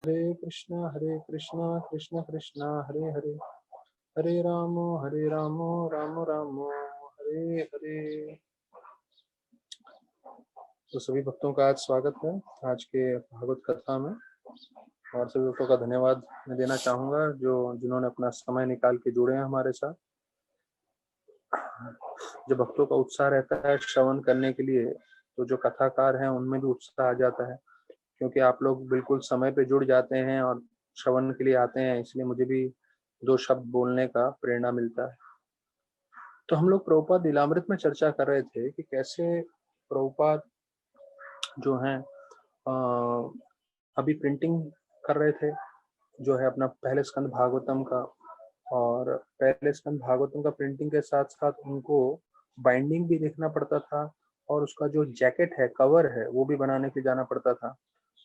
हरे कृष्णा कृष्ण कृष्णा हरे हरे, हरे राम राम हरे हरे। तो सभी भक्तों का आज स्वागत है आज के भागवत कथा में, और सभी भक्तों का धन्यवाद मैं देना चाहूँगा जो जिन्होंने अपना समय निकाल के जुड़े हैं हमारे साथ। जो भक्तों का उत्साह रहता है श्रवण करने के लिए, तो जो कथाकार हैं उनमें भी उत्साह आ जाता है, क्योंकि आप लोग बिल्कुल समय पे जुड़ जाते हैं और श्रवण के लिए आते हैं, इसलिए मुझे भी दो शब्द बोलने का प्रेरणा मिलता है। तो हम लोग प्रभुपाद लीलामृत में चर्चा कर रहे थे कि कैसे प्रभुपाद जो हैं अभी प्रिंटिंग कर रहे थे, जो है अपना पहले स्कंद भागवतम का। और पहले स्कंद भागवतम का प्रिंटिंग के साथ साथ उनको बाइंडिंग भी देखना पड़ता था, और उसका जो जैकेट है, कवर है, वो भी बनाने के जाना पड़ता था।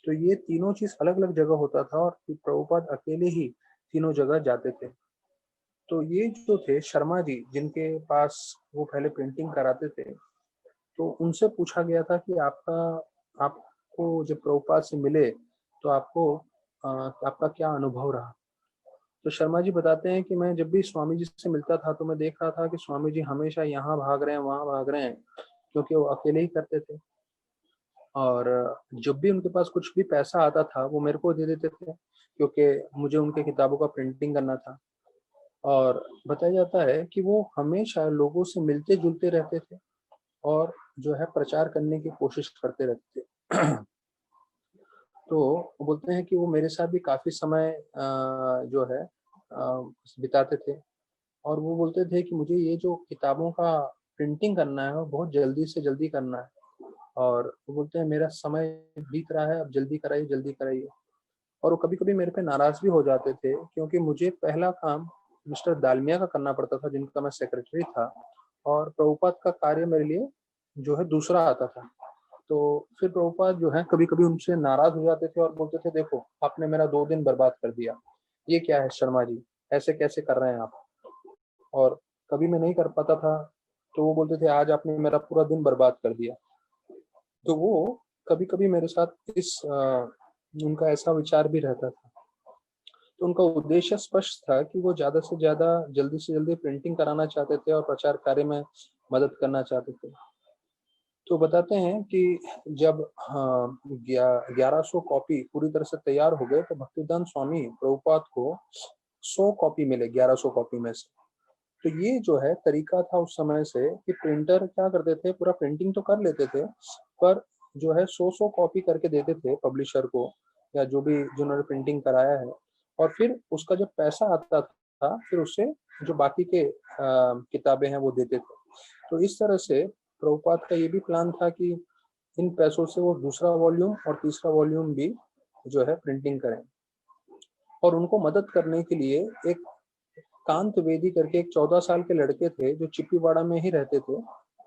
तो ये तीनों चीज अलग अलग जगह होता था, और प्रभुपाद अकेले ही तीनों जगह जाते थे। तो ये जो थे शर्मा जी, जिनके पास वो पहले प्रिंटिंग कराते थे, तो उनसे पूछा गया था कि आपको जब प्रभुपाद से मिले तो आपका क्या अनुभव रहा। तो शर्मा जी बताते हैं कि मैं जब भी स्वामी जी से मिलता था तो मैं देख रहा था कि स्वामी जी हमेशा यहाँ भाग रहे हैं, वहां भाग रहे हैं, क्योंकि वो अकेले ही करते थे। और जब भी उनके पास कुछ भी पैसा आता था वो मेरे को दे देते थे, क्योंकि मुझे उनके किताबों का प्रिंटिंग करना था। और बताया जाता है कि वो हमेशा लोगों से मिलते जुलते रहते थे, और जो है प्रचार करने की कोशिश करते रहते थे। तो वो बोलते हैं कि वो मेरे साथ भी काफी समय जो है बिताते थे, और वो बोलते थे कि मुझे ये जो किताबों का प्रिंटिंग करना है वो बहुत जल्दी से जल्दी करना है। और वो बोलते हैं मेरा समय बीत रहा है, अब जल्दी कराइए जल्दी कराइए। और वो कभी कभी मेरे पे नाराज भी हो जाते थे, क्योंकि मुझे पहला काम मिस्टर दालमिया का करना पड़ता था, जिनका मैं सेक्रेटरी था, और प्रभुपाद का कार्य मेरे लिए जो है दूसरा आता था। तो फिर प्रभुपाद जो है कभी कभी उनसे नाराज हो जाते थे और बोलते थे, देखो आपने मेरा 2 दिन बर्बाद कर दिया, ये क्या है शर्मा जी, ऐसे कैसे कर रहे हैं आप। और कभी मैं नहीं कर पाता था, तो वो बोलते थे आज आपने मेरा पूरा दिन बर्बाद कर दिया। तो वो कभी कभी मेरे साथ उनका ऐसा विचार भी रहता था। तो उनका उद्देश्य स्पष्ट था कि वो ज्यादा से ज्यादा जल्दी से जल्दी प्रिंटिंग कराना चाहते थे और प्रचार कार्य में मदद करना चाहते थे। तो बताते हैं कि जब 1100 कॉपी पूरी तरह से तैयार हो गए, तो भक्तिदान स्वामी प्रभुपाद को 100 कॉपी मिले 1100 कॉपी में से। तो ये जो है तरीका था उस समय से कि प्रिंटर क्या करते थे, पूरा प्रिंटिंग तो कर लेते थे, पर जो है 100 कॉपी करके देते थे पब्लिशर को, या जो भी जिन्होंने प्रिंटिंग कराया है। और फिर उसका जब पैसा आता था, फिर उससे जो बाकी के किताबें हैं वो देते थे। तो इस तरह से प्रभुपाद का ये भी प्लान था कि इन पैसों से वो दूसरा वॉल्यूम और तीसरा वॉल्यूम भी जो है प्रिंटिंग करें। और उनको मदद करने के लिए एक कांत वेदी करके एक 14 साल के लड़के थे, जो चिप्पीवाड़ा में ही रहते थे,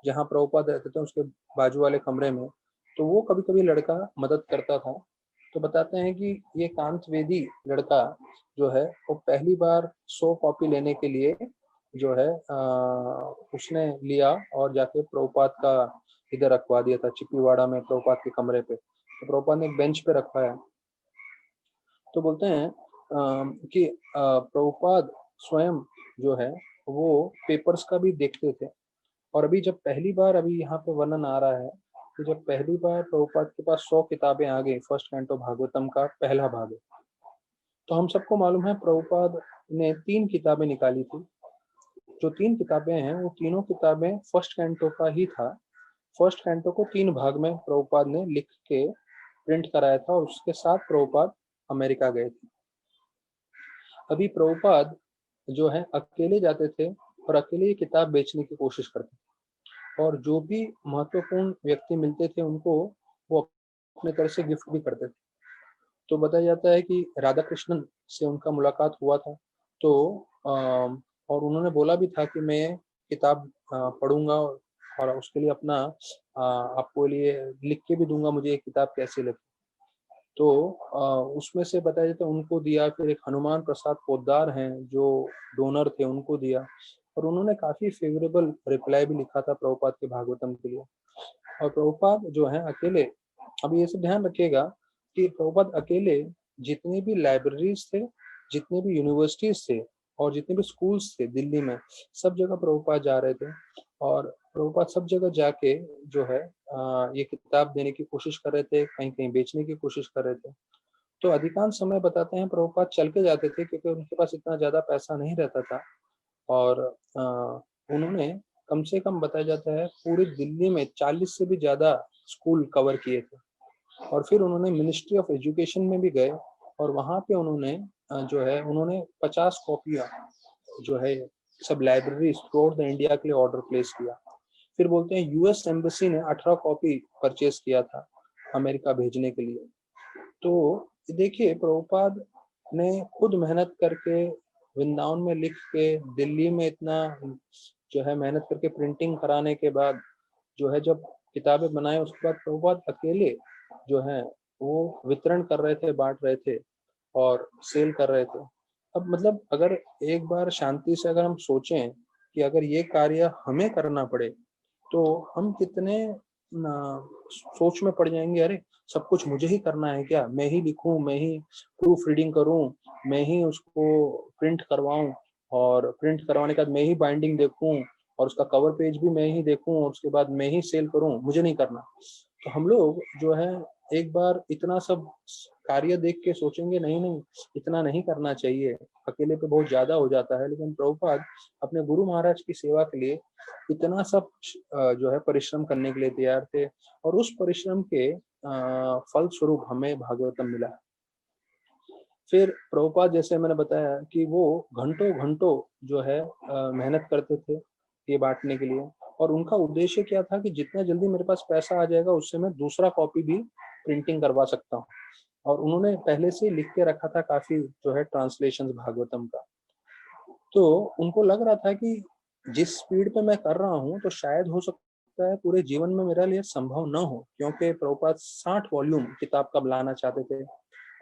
जहाँ प्रभुपाद रहते थे उसके बाजू वाले कमरे में। तो वो कभी कभी लड़का मदद करता था। तो बताते हैं कि ये कांत वेदी लड़का जो है वो पहली बार 100 कॉपी लेने के लिए जो है उसने लिया, और जाके प्रभुपाद का इधर रखवा दिया था चिप्पीवाड़ा में प्रभुपाद के कमरे पे। तो प्रभुपाद ने एक बेंच पे रखवाया। तो बोलते हैं कि प्रभुपाद स्वयं जो है वो पेपर्स का भी देखते थे। और अभी जब पहली बार अभी यहाँ पे वर्णन आ रहा है कि जब पहली बार प्रभुपाद के पास 100 किताबें आ गई, फर्स्ट कैंटो भागवतम का पहला भाग है। तो हम सबको मालूम है प्रभुपाद ने 3 किताबें निकाली थी। जो 3 किताबें हैं वो तीनों किताबें फर्स्ट कैंटो का ही था। फर्स्ट कैंटो को 3 भाग में प्रभुपाद ने लिख के प्रिंट कराया था, और उसके साथ प्रभुपाद अमेरिका गए थे। अभी प्रभुपाद जो है अकेले जाते थे और अकेले ही किताब बेचने की कोशिश करते थे, और जो भी महत्वपूर्ण व्यक्ति मिलते थे उनको वो अपने तरह से गिफ्ट भी करते थे। तो बताया जाता है कि राधा कृष्णन से उनका मुलाकात हुआ था। तो और उन्होंने बोला भी था कि मैं किताब पढ़ूंगा, और उसके लिए अपना आपको लिए लिख के भी दूंगा मुझे ये किताब कैसी लगी। तो उसमें से बताया जाता है उनको दिया। फिर एक हनुमान प्रसाद पोद्दार हैं जो डोनर थे, उनको दिया। और उन्होंने काफी फेवरेबल रिप्लाई भी लिखा था प्रभुपाद के भागवतम के लिए। और प्रभुपाद जो है अकेले, अब ये सब ध्यान रखिएगा कि प्रभुपाद अकेले जितनी भी लाइब्रेरीज थे, जितने भी यूनिवर्सिटीज थे और जितने भी स्कूल्स थे दिल्ली में, सब जगह प्रभुपाद जा रहे थे और प्रभुपाद सब जगह जाके जो है ये किताब देने की कोशिश कर रहे थे, कहीं कहीं बेचने की कोशिश कर रहे थे। तो अधिकांश समय बताते हैं प्रभुपाद चल के जाते थे क्योंकि उनके पास इतना ज्यादा पैसा नहीं रहता था। और उन्होंने कम से कम बताया जाता है पूरी दिल्ली में 40 से भी ज्यादा स्कूल कवर किए थे। और फिर उन्होंने मिनिस्ट्री ऑफ एजुकेशन में भी गए और वहां पे उन्होंने जो है उन्होंने 50 कॉपियां जो है सब लाइब्रेरी थ्रू द इंडिया के लिए ऑर्डर प्लेस किया। फिर बोलते हैं यूएस एम्बेसी ने 18 कॉपी परचेस किया था अमेरिका भेजने के लिए। तो देखिए प्रभुपाद ने खुद मेहनत करके वृंदावन में लिख के दिल्ली में इतना जो है मेहनत करके प्रिंटिंग कराने के बाद जो है जब किताबें बनाए उसके बाद प्रभुपाद अकेले जो है वो वितरण कर रहे थे, बांट रहे थे और सेल कर रहे थे। अब मतलब अगर एक बार शांति से अगर हम सोचें कि अगर ये कार्य हमें करना पड़े तो हम कितने सोच में पड़ जाएंगे, अरे सब कुछ मुझे ही करना है क्या, मैं ही लिखूं, मैं ही प्रूफ रीडिंग करूं, मैं ही उसको प्रिंट करवाऊं और प्रिंट करवाने के बाद मैं ही बाइंडिंग देखूं और उसका कवर पेज भी मैं ही देखूं और उसके बाद मैं ही सेल करूं, मुझे नहीं करना। तो हम लोग जो है एक बार इतना सब कार्य देख के सोचेंगे नहीं नहीं इतना नहीं करना चाहिए, अकेले पे बहुत ज्यादा हो जाता है। लेकिन प्रभुपाद अपने गुरु महाराज की सेवा के लिए इतना सब जो है परिश्रम करने के लिए तैयार थे और उस परिश्रम के फल स्वरूप हमें भागवतम मिला। फिर प्रभुपाद जैसे मैंने बताया कि वो घंटों घंटों जो है मेहनत करते थे ये बांटने के लिए और उनका उद्देश्य क्या था कि जितना जल्दी मेरे पास पैसा आ जाएगा उससे मैं दूसरा कॉपी भी प्रिंटिंग करवा सकता हूँ। और उन्होंने पहले से लिख के रखा था काफी जो है ट्रांसलेशन भागवतम का। तो उनको लग रहा था कि जिस स्पीड पे मैं कर रहा हूँ तो शायद हो सकता है पूरे जीवन में मेरे लिए संभव न हो, क्योंकि प्रभुपाद 60 वॉल्यूम किताब का बनाना चाहते थे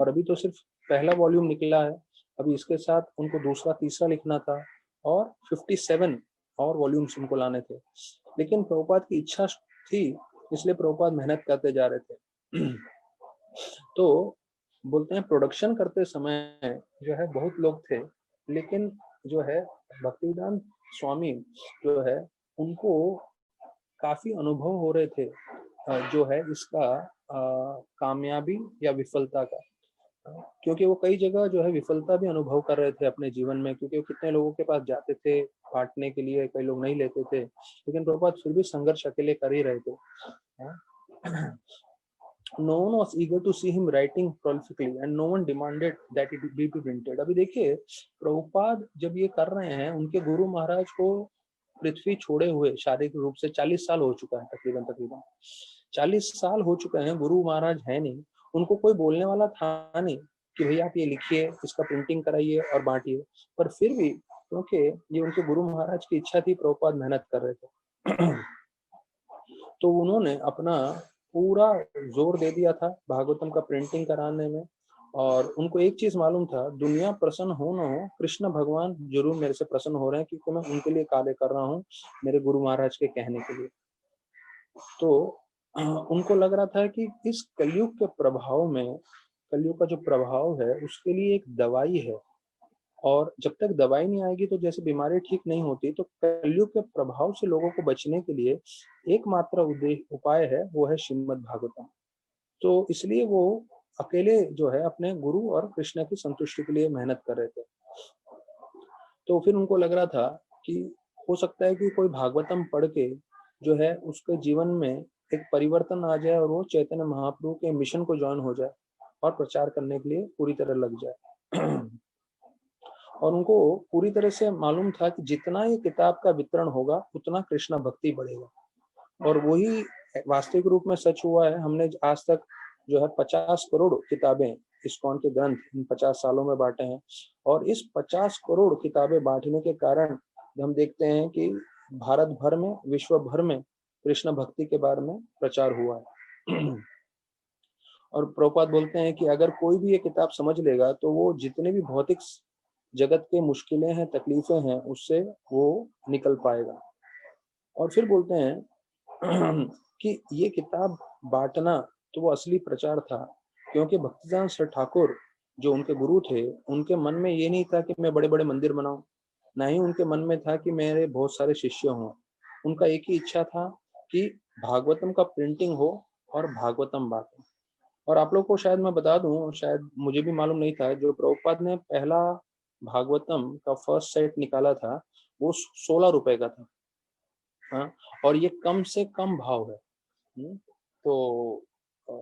और अभी तो सिर्फ पहला वॉल्यूम निकला है। अभी इसके साथ उनको दूसरा तीसरा लिखना था और 57 और वॉल्यूम्स उनको लाने थे। लेकिन प्रभुपाद की इच्छा थी इसलिए प्रभुपाद मेहनत करते जा रहे थे। तो बोलते हैं प्रोडक्शन करते समय जो है बहुत लोग थे, लेकिन जो है भक्तिवेदांत स्वामी जो है उनको काफी अनुभव हो रहे थे जो है इसका कामयाबी या विफलता का। क्योंकि वो कई जगह जो है विफलता भी अनुभव कर रहे थे अपने जीवन में, क्योंकि वो कितने लोगों के पास जाते थे बांटने के लिए, कई लोग नहीं लेते थे, लेकिन प्रभुपाद फिर भी संघर्ष अकेले कर ही रहे थे। No one was eager to see him writing prolifically and no one demanded that it be printed। अभी देखिए प्रभुपाद जब ये कर रहे हैं उनके गुरु महाराज को पृथ्वी छोड़े हुए शारीरिक रूप से 40 साल हो चुका है, तकरीबन तकरीबन 40 साल हो चुके हैं, गुरु महाराज है नहीं, उनको कोई बोलने वाला था नहीं कि भैया आप ये लिखिए, इसका प्रिंटिंग कराइए और बांटिए। पर फिर भी क्योंकि ये उनके गुरु महाराज की इच्छा थी, प्रभुपाद मेहनत कर रहे थे। तो उन्होंने अपना पूरा जोर दे दिया था भागवतम का प्रिंटिंग कराने में। और उनको एक चीज मालूम था, दुनिया प्रसन्न हो न हो, कृष्ण भगवान जरूर मेरे से प्रसन्न हो रहे हैं क्योंकि मैं उनके लिए कार्य कर रहा हूँ मेरे गुरु महाराज के कहने के लिए। तो उनको लग रहा था कि इस कलयुग के प्रभाव में, कलयुग का जो प्रभाव है उसके लिए एक दवाई है और जब तक दवाई नहीं आएगी तो जैसे बीमारी ठीक नहीं होती, तो कलयुग के प्रभाव से लोगों को बचने के लिए एकमात्र उपाय है वो है श्रीमद् भागवतम। तो इसलिए वो अकेले जो है अपने गुरु और कृष्ण की संतुष्टि के लिए मेहनत कर रहे थे। तो फिर उनको लग रहा था कि हो सकता है कि कोई भागवतम पढ़ के जो है उसके जीवन में एक परिवर्तन आ जाए और वो चैतन्य महाप्रभु के मिशन को ज्वाइन हो जाए और प्रचार करने के लिए पूरी तरह लग जाए। और उनको पूरी तरह से मालूम था कि जितना ये किताब का वितरण होगा उतना कृष्णा भक्ति बढ़ेगा। और वही वास्तविक रूप में सच हुआ है। हमने आज तक जो है 50 करोड़ किताबें इस्कॉन के ग्रंथ इन 50 सालों में बांटे हैं और इस 50 करोड़ किताबें बांटने के कारण हम देखते हैं कि भारत भर में, विश्व भर में कृष्ण भक्ति के बारे में प्रचार हुआ है। और प्रभुपाद बोलते हैं कि अगर कोई भी ये किताब समझ लेगा तो वो जितने भी भौतिक जगत के मुश्किलें हैं, तकलीफें हैं, उससे वो निकल पाएगा। और फिर बोलते हैं कि ये किताब बांटना तो वो असली प्रचार था, क्योंकि भक्तिदान सर ठाकुर जो उनके गुरु थे, उनके मन में ये नहीं था कि मैं बड़े-बड़े मंदिर बनाऊँ, ना ही उनके मन में था कि मेरे बहुत सारे शिष्य हों। उनका एक ही इच्छा था कि भागवतम का प्रिंटिंग हो और भागवतम बाँटे। और आप लोग को शायद मैं बता दूँ, शायद मुझे भी मालूम नहीं था, जो प्रभुपाद ने पहला भागवतम का फर्स्ट सेट निकाला था, वो ₹16 का था। हाँ, और ये कम से कम भाव है। तो अ,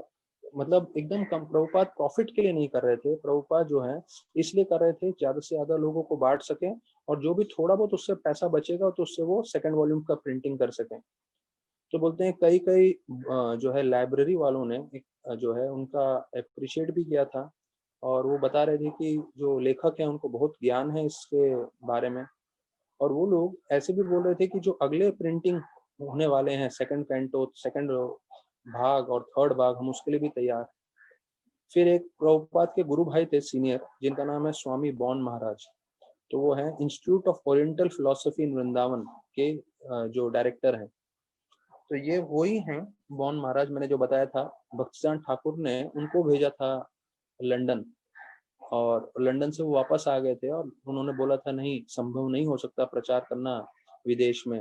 मतलब एकदम कम। प्रभुपाद प्रॉफिट के लिए नहीं कर रहे थे, प्रभुपाद जो है इसलिए कर रहे थे ज़्यादा से ज़्यादा लोगों को बाँट सकें, और जो भी थोड़ा बहुत उससे पैसा बचेगा तो उससे वो सेकंड वॉल्यूम का प्रिंटिंग कर सकें। तो बोलते हैं कई-कई जो है लाइब्रेरी वालों ने एक जो है उनका एप्रिशिएट भी किया था, और वो बता रहे थे कि जो लेखक हैं उनको बहुत ज्ञान है इसके बारे में। और वो लोग ऐसे भी बोल रहे थे कि जो अगले प्रिंटिंग होने वाले हैं, सेकंड कैंटो, सेकंड भाग और थर्ड भाग, हम उसके लिए भी तैयार हैं। फिर एक प्रभुपाद के गुरु भाई थे सीनियर, जिनका नाम है स्वामी बॉन महाराज। तो वो हैं इंस्टीट्यूट ऑफ ओरिएंटल फिलॉसफी इन वृंदावन के जो डायरेक्टर हैं। तो ये वही हैं बॉन महाराज, मैंने जो बताया था। भक्तिसिद्धांत ठाकुर ने उनको भेजा था लंदन, और लंदन से वो वापस आ गए थे, और उन्होंने बोला था नहीं, संभव नहीं हो सकता प्रचार करना विदेश में।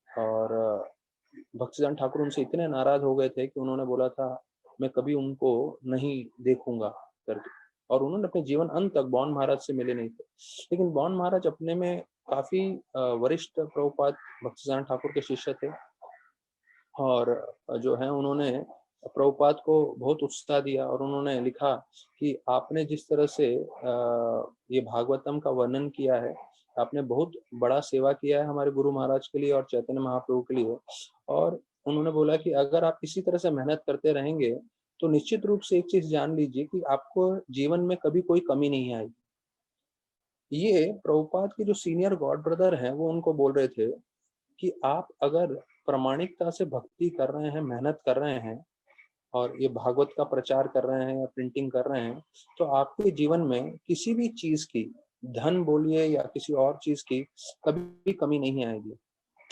और भक्तिसिद्धांत ठाकुर उनसे इतने नाराज हो गए थे कि उन्होंने बोला था मैं कभी उनको नहीं देखूंगा करके। और उन्होंने अपने जीवन अंत तक बॉन महाराज से मिले नहीं थे। लेकिन बॉन महाराज अपने में काफी वरिष्ठ प्रभुपाद भक्तिसिद्धांत ठाकुर के शिष्य थे, और जो है उन्होंने प्रभुपाद को बहुत उत्साह दिया, और उन्होंने लिखा कि आपने जिस तरह से ये भागवतम का वर्णन किया है, आपने बहुत बड़ा सेवा किया है हमारे गुरु महाराज के लिए और चैतन्य महाप्रभु के लिए। और उन्होंने बोला कि अगर आप इसी तरह से मेहनत करते रहेंगे तो निश्चित रूप से एक चीज जान लीजिए कि आपको जीवन में कभी कोई कमी नहीं आएगी। ये प्रभुपाद के जो सीनियर गॉड ब्रदर हैं वो उनको बोल रहे थे कि आप अगर प्रामाणिकता से भक्ति कर रहे हैं, मेहनत कर रहे हैं, और ये भागवत का प्रचार कर रहे हैं या प्रिंटिंग कर रहे हैं, तो आपके जीवन में किसी भी चीज की, धन बोलिए या किसी और चीज की, कभी कमी नहीं आएगी।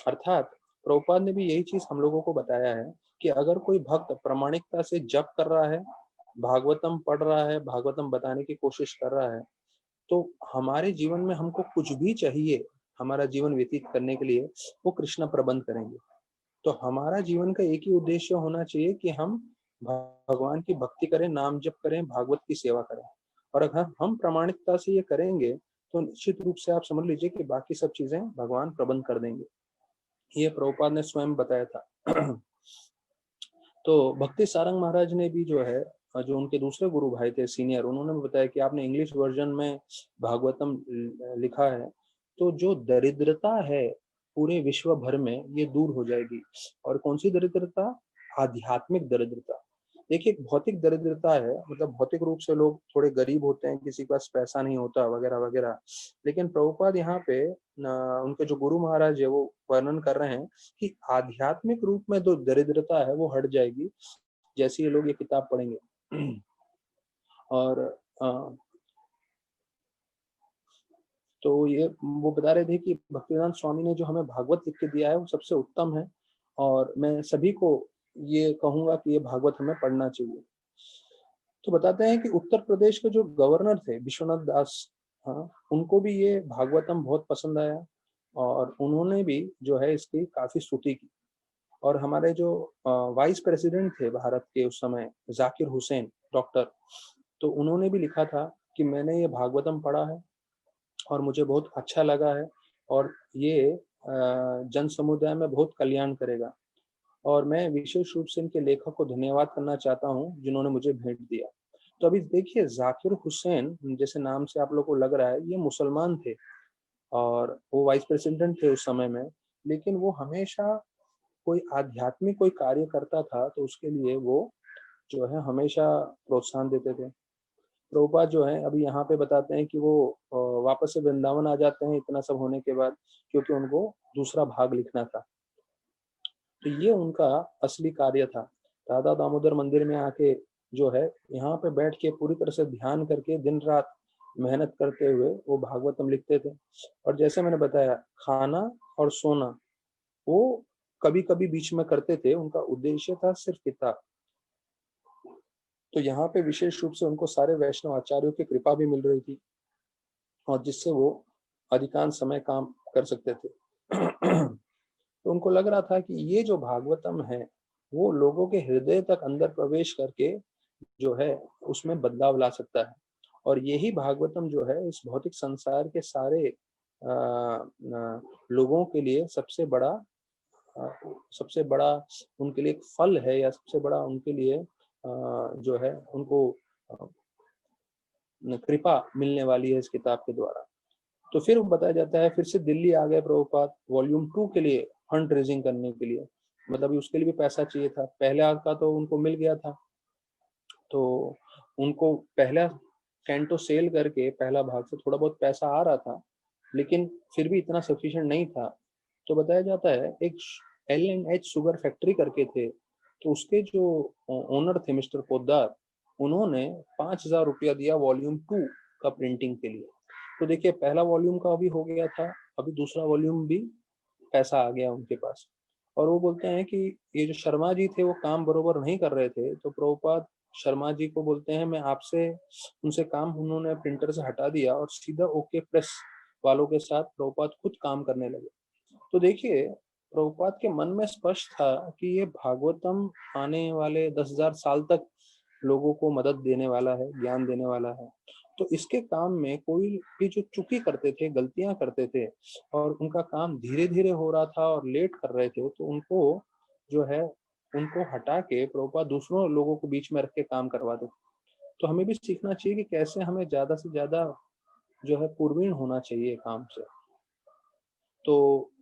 अर्थात प्रभुपाद ने भी यही चीज हम लोगों को बताया है कि अगर कोई भक्त प्रामाणिकता से जप कर रहा है, भागवतम पढ़ रहा है, भागवतम बताने की कोशिश कर रहा है, तो हमारे जीवन में हमको कुछ भी चाहिए हमारा जीवन व्यतीत करने के लिए, वो कृष्ण प्रबंध करेंगे। तो हमारा जीवन का एक ही उद्देश्य होना चाहिए कि हम भगवान की भक्ति करें, नाम जप करें, भागवत की सेवा करें। और अगर हम प्रामाणिकता से ये करेंगे तो निश्चित रूप से आप समझ लीजिए कि बाकी सब चीजें भगवान प्रबंध कर देंगे। ये प्रभुपाद ने स्वयं बताया था। तो भक्ति सारंग महाराज ने भी जो है, जो उनके दूसरे गुरु भाई थे सीनियर, उन्होंने भी बताया कि आपने इंग्लिश वर्जन में भागवतम लिखा है, तो जो दरिद्रता है पूरे विश्व भर में ये दूर हो जाएगी। और कौन सी दरिद्रता? आध्यात्मिक दरिद्रता। देखिए, एक भौतिक दरिद्रता है, मतलब भौतिक रूप से लोग थोड़े गरीब होते हैं, किसी के पास पैसा नहीं होता वगैरह वगैरह। लेकिन प्रभुपाद यहाँ पे उनके जो गुरु महाराज है वो वर्णन कर रहे हैं कि आध्यात्मिक रूप में जो दरिद्रता है वो हट जाएगी जैसे ये लोग ये किताब पढ़ेंगे। और अ, तो ये वो बता रहे थे कि भक्तिवेदांत स्वामी ने जो हमें भागवत लिख के दिया है वो सबसे उत्तम है, और मैं सभी को ये कहूंगा कि ये भागवत हमें पढ़ना चाहिए। तो बताते हैं कि उत्तर प्रदेश के जो गवर्नर थे विश्वनाथ दास, हाँ, उनको भी ये भागवतम बहुत पसंद आया, और उन्होंने भी जो है इसकी काफी स्तुति की। और हमारे जो वाइस प्रेसिडेंट थे भारत के उस समय, जाकिर हुसैन डॉक्टर, तो उन्होंने भी लिखा था कि मैंने ये भागवतम पढ़ा है और मुझे बहुत अच्छा लगा है, और ये जन समुदाय में बहुत कल्याण करेगा, और मैं विशेष रूप से इनके लेखक को धन्यवाद करना चाहता हूँ जिन्होंने मुझे भेंट दिया। तो अभी देखिए, जाकिर हुसैन जैसे नाम से आप लोग को लग रहा है ये मुसलमान थे, और वो वाइस प्रेसिडेंट थे उस समय में, लेकिन वो हमेशा कोई आध्यात्मिक कोई कार्य करता था तो उसके लिए वो जो है हमेशा प्रोत्साहन देते थे। प्रभुपाद जो है अभी यहाँ पे बताते हैं कि वो वापस से वृंदावन आ जाते हैं इतना सब होने के बाद, क्योंकि उनको दूसरा भाग लिखना था। तो ये उनका असली कार्य था। राधा दामोदर मंदिर में आके जो है यहाँ पे बैठ के पूरी तरह से ध्यान करके दिन रात मेहनत करते हुए वो भागवतम लिखते थे। और जैसे मैंने बताया, खाना और सोना वो कभी कभी बीच में करते थे, उनका उद्देश्य था सिर्फ किताब। तो यहाँ पे विशेष रूप से उनको सारे वैष्णव आचार्यों की कृपा भी मिल रही थी और जिससे वो अधिकांश समय काम कर सकते थे। तो उनको लग रहा था कि ये जो भागवतम है वो लोगों के हृदय तक अंदर प्रवेश करके जो है उसमें बदलाव ला सकता है और यही भागवतम जो है इस भौतिक संसार के सारे लोगों के लिए सबसे बड़ा उनके लिए एक फल है या सबसे बड़ा उनके लिए जो है उनको कृपा मिलने वाली है इस किताब के द्वारा। तो फिर बताया जाता है फिर से दिल्ली आ गए प्रभुपाद वॉल्यूम 2 के लिए फंड रेजिंग करने के लिए, मतलब उसके लिए भी पैसा चाहिए था। पहला का तो उनको मिल गया था, तो उनको पहला कैंटो सेल करके पहला भाग से थोड़ा बहुत पैसा आ रहा था, लेकिन फिर भी इतना सफिशिएंट नहीं था। तो बताया जाता है एक L&H शुगर फैक्ट्री करके थे, तो उसके जो ओनर थे मिस्टर पोद्दार, उन्होंने 5,000 रुपया दिया वॉल्यूम 2 का प्रिंटिंग के लिए। तो देखिए पहला वॉल्यूम का अभी हो गया था, अभी दूसरा वॉल्यूम भी पैसा आ गया उनके पास। और वो बोलते हैं कि ये जो शर्मा जी थे वो काम बरोबर नहीं कर रहे थे, तो प्रभुपाद शर्मा जी को बोलते हैं मैं आपसे उनसे काम उन्होंने प्रिंटर से हटा दिया और सीधा ओके प्रेस वालों के साथ प्रभुपाद खुद काम करने लगे। तो देखिए प्रभुपाद के मन में स्पष्ट था कि ये भागवतम आने वाले 10,000 साल तक लोगों को मदद देने वाला है, ज्ञान देने वाला है। तो इसके काम में कोई भी जो चूकी करते थे, गलतियां करते थे और उनका काम धीरे धीरे हो रहा था और लेट कर रहे थे, तो उनको जो है उनको हटा के प्रभुपाद दूसरों लोगों को बीच में रख के काम करवा देते। तो हमें भी सीखना चाहिए कि कैसे हमें ज्यादा से ज्यादा जो है पूर्वीण होना चाहिए काम से। तो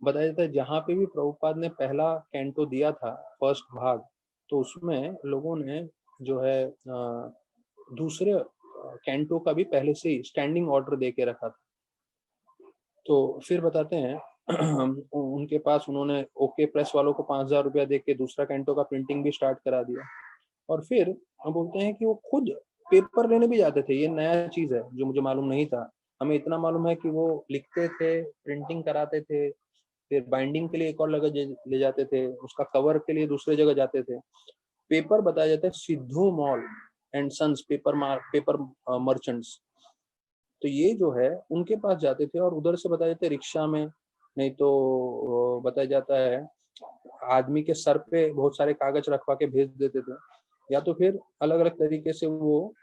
बताया जाता है जहाँ पे भी प्रभुपाद ने पहला कैंटो दिया था, फर्स्ट भाग, तो उसमें लोगों ने जो है दूसरे कैंटो का भी पहले से ही स्टैंडिंग ऑर्डर दे के रखा था। तो फिर बताते हैं उनके पास उन्होंने ओके प्रेस वालों को 5,000 रुपया दे के दूसरा कैंटो का प्रिंटिंग भी स्टार्ट करा दिया। और फिर हम बोलते हैं कि वो खुद पेपर लेने भी जाते थे। ये नया चीज है जो मुझे मालूम नहीं था। हमें इतना मालूम है कि वो लिखते थे, प्रिंटिंग कराते थे, फिर बाइंडिंग के लिए एक और जगह ले जाते थे, उसका कवर के लिए दूसरे जगह जाते थे। पेपर बताया जाता है Sidhu Mal and sons paper merchants. तो ये जो है उनके पास जाते थे और उधर से बताया जाता है रिक्शा में, नहीं तो बताया जाता है आदमी के सर पे बहुत सारे कागज रखवा के भेज देते थे, या तो फिर अलग अलग तरीके से वो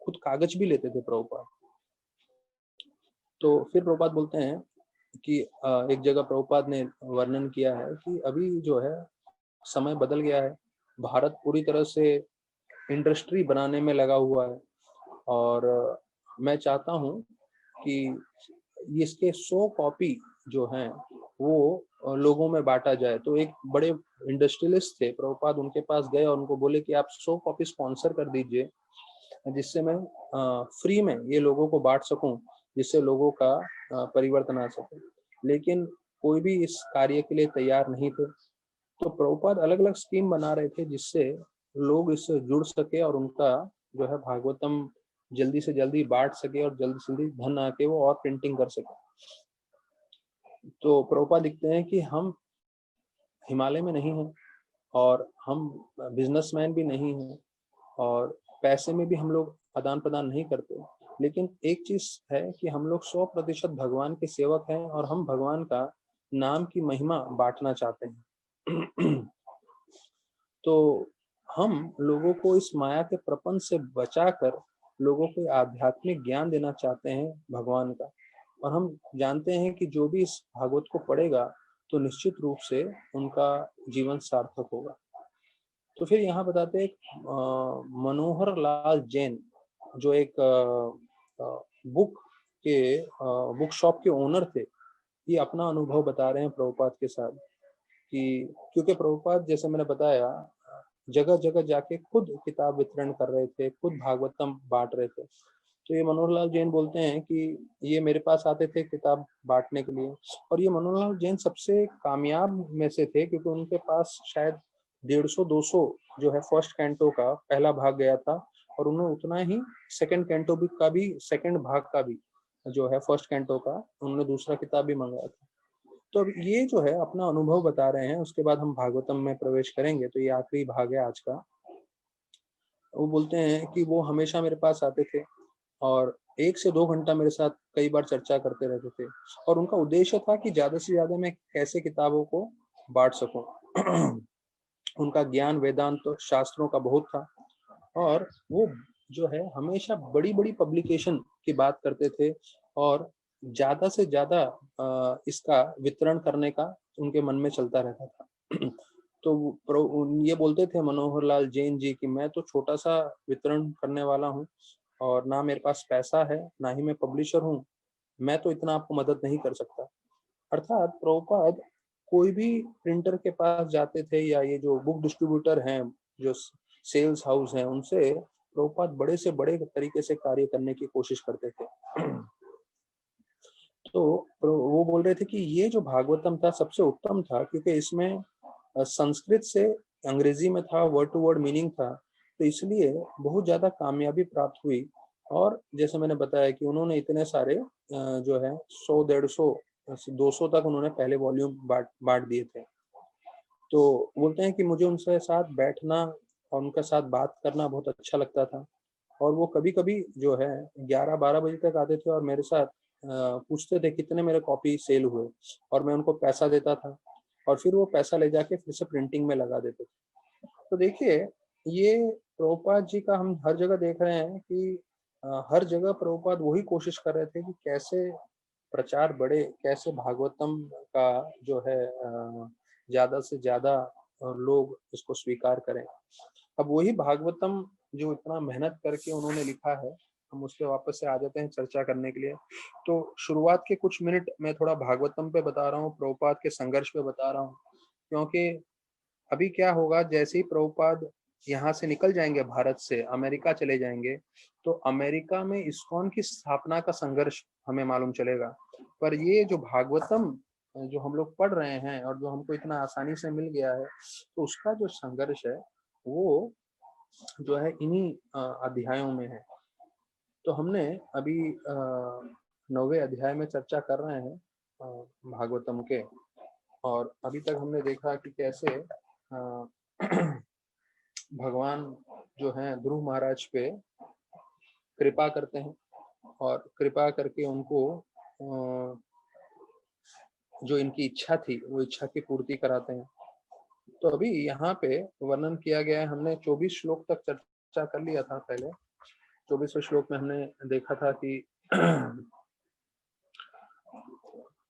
खुद कागज भी लेते थे प्रभुपाद। तो फिर प्रभुपाद बोलते हैं कि एक जगह प्रभुपाद ने वर्णन किया है कि अभी जो है समय बदल गया है, भारत पूरी तरह से इंडस्ट्री बनाने में लगा हुआ है और मैं चाहता हूँ कि इसके 100 कॉपी जो हैं वो लोगों में बांटा जाए। तो एक बड़े इंडस्ट्रियलिस्ट थे प्रभुपाद, उनके पास गए और उनको बोले कि आप 100 कॉपी स्पॉन्सर कर दीजिए, जिससे मैं फ्री में ये लोगों को बांट सकूं, जिससे लोगों का परिवर्तन आ सके। लेकिन कोई भी इस कार्य के लिए तैयार नहीं थे। तो प्रभुपाद अलग अलग स्कीम बना रहे थे जिससे लोग इससे जुड़ सके और उनका जो है भागवतम जल्दी से जल्दी बांट सके और जल्दी से जल्दी धन आके वो और प्रिंटिंग कर सके। तो प्रभुपाद दिखते हैं कि हम हिमालय में नहीं हैं और हम बिजनेसमैन भी नहीं हैं और पैसे में भी हम लोग आदान प्रदान नहीं करते, लेकिन एक चीज है कि हम लोग 100% भगवान के सेवक हैं और हम भगवान का नाम की महिमा बांटना चाहते हैं। तो हम लोगों को इस माया के प्रपंच से बचाकर लोगों को आध्यात्मिक ज्ञान देना चाहते हैं भगवान का। और हम जानते हैं कि जो भी इस भागवत को पढ़ेगा तो निश्चित रूप से उनका जीवन सार्थक होगा। तो फिर यहाँ बताते हैं मनोहर लाल जैन, जो एक बुक के बुक शॉप के ओनर थे, ये अपना अनुभव बता रहे हैं प्रभुपाद के साथ कि क्योंकि प्रभुपाद जैसे मैंने बताया जगह जगह जाके खुद किताब वितरण कर रहे थे, खुद भागवतम बांट रहे थे। तो ये मनोहर लाल जैन बोलते हैं कि ये मेरे पास आते थे किताब बांटने के लिए, और ये मनोहर लाल जैन सबसे कामयाब में से थे क्योंकि उनके पास शायद 150-200 जो है फर्स्ट कैंटो का पहला भाग गया था और उन्होंने उतना ही सेकंड कैंटो भी का भी सेकंड भाग का भी जो है फर्स्ट कैंटो का उन्होंने दूसरा किताब भी मंगाया था। तो अब ये जो है अपना अनुभव बता रहे हैं, उसके बाद हम भागवतम में प्रवेश करेंगे। तो ये आखिरी भाग है आज का। वो बोलते हैं कि वो हमेशा मेरे पास आते थे और 1 से 2 घंटा मेरे साथ कई बार चर्चा करते रहते थे और उनका उद्देश्य था कि ज़्यादा से ज़्यादा मैं कैसे किताबों को बाँट सकूँ। उनका ज्ञान वेदांत तो शास्त्रों का बहुत था और वो जो है हमेशा बड़ी-बड़ी पब्लिकेशन की बात करते थे और ज़्यादा से ज़्यादा इसका वितरण करने का उनके मन में चलता रहता था। तो वो ये बोलते थे मनोहर लाल जैन जी कि मैं तो छोटा-सा वितरण करने वाला हूँ और ना मेरे पास पैसा है, ना ही मैं पब्लिशर हूँ, मैं तो इतना आपको मदद नहीं कर सकता। अर्थात प्रभुपाद कोई भी प्रिंटर के पास जाते थे या ये जो बुक डिस्ट्रीब्यूटर हैं, जो सेल्स हाउस हैं, उनसे प्रभुपाद बड़े से बड़े तरीके से कार्य करने की कोशिश करते थे। तो वो बोल रहे थे कि ये जो भागवतम था सबसे उत्तम था क्योंकि इसमें संस्कृत से अंग्रेजी में था, वर्ड टू वर्ड मीनिंग था, तो इसलिए बहुत ज़्यादा कामयाबी प्राप्त हुई और जैसे मैंने बताया कि उन्होंने इतने सारे जो है 100, 150, 200 तक उन्होंने पहले वॉल्यूम बाँट दिए थे। तो बोलते हैं कि मुझे उनसे साथ बैठना और उनके साथ बात करना बहुत अच्छा लगता था और वो कभी-कभी जो है 11-12 बजे तक आते थे और मेरे साथ पूछते थे कितने मेरे कॉपी सेल हुए और मैं उनको पैसा देता था और फिर वो पैसा ले जाके फिर से प्रिंटिंग में लगा देते थे। तो देखिए, ये प्रभुपाद जी का हम हर जगह देख रहे हैं कि हर जगह प्रभुपाद वही कोशिश कर रहे थे कि कैसे प्रचार बढ़े, कैसे भागवतम का जो है ज़्यादा से ज़्यादा लोग इसको स्वीकार करें। अब वही भागवतम जो इतना मेहनत करके उन्होंने लिखा है, हम उस पे वापस से आ जाते हैं चर्चा करने के लिए। तो शुरुआत के कुछ मिनट मैं थोड़ा भागवतम पे बता रहा हूँ, प्रभुपाद के संघर्ष पे बता रहा हूँ, क्योंकि अभी क्या होगा जैसे ही प्रभुपाद यहाँ से निकल जाएँगे भारत से, अमेरिका चले जाएँगे, तो अमेरिका में इस्कॉन की स्थापना का संघर्ष हमें मालूम चलेगा। पर ये जो भागवतम जो हम लोग पढ़ रहे हैं और जो हमको इतना आसानी से मिल गया है, तो उसका जो संघर्ष है, वो जो है इन्हीं अध्यायों में है। तो हमने अभी 9वें अध्याय में चर्चा कर रहे हैं भागवतम के और अभी तक हमने देखा कि कैसे भगवान जो हैं ध्रुव महाराज पे कृपा करते हैं और कृपा करके उनको जो इनकी इच्छा थी वो इच्छा की पूर्ति कराते हैं। तो अभी यहाँ पे वर्णन किया गया है, हमने 24 श्लोक तक चर्चा कर लिया था पहले। 24वें श्लोक में हमने देखा था कि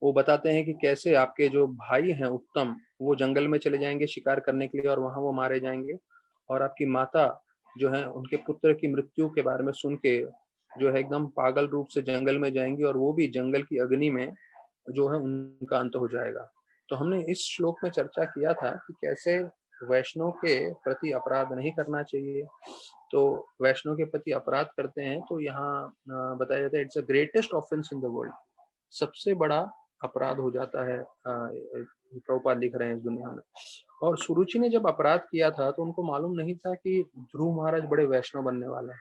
वो बताते हैं कि कैसे आपके जो भाई हैं उत्तम, वो जंगल में चले जाएँगे शिकार करने के लिए और वहाँ वो मारे जाएँगे और आपकी माता जो है उनके पुत्र की मृत्यु के बारे में सुन के जो है एकदम पागल रूप से जंगल में जाएँगी और वो भी जंगल की अग्नि में जो है उनका अंत हो जाएगा। तो हमने इस श्लोक में चर्चा किया था कि कैसे वैष्णव के प्रति अपराध नहीं करना चाहिए। तो वैष्णव के प्रति अपराध करते हैं तो यहाँ बताया जाता है it's the greatest offence in the world. सबसे बड़ा अपराध हो जाता है प्रभुपाद लिख रहे हैं इस दुनिया में। और सुरुचि ने जब अपराध किया था तो उनको मालूम नहीं था कि ध्रुव महाराज बड़े वैष्णव बनने वाले हैं।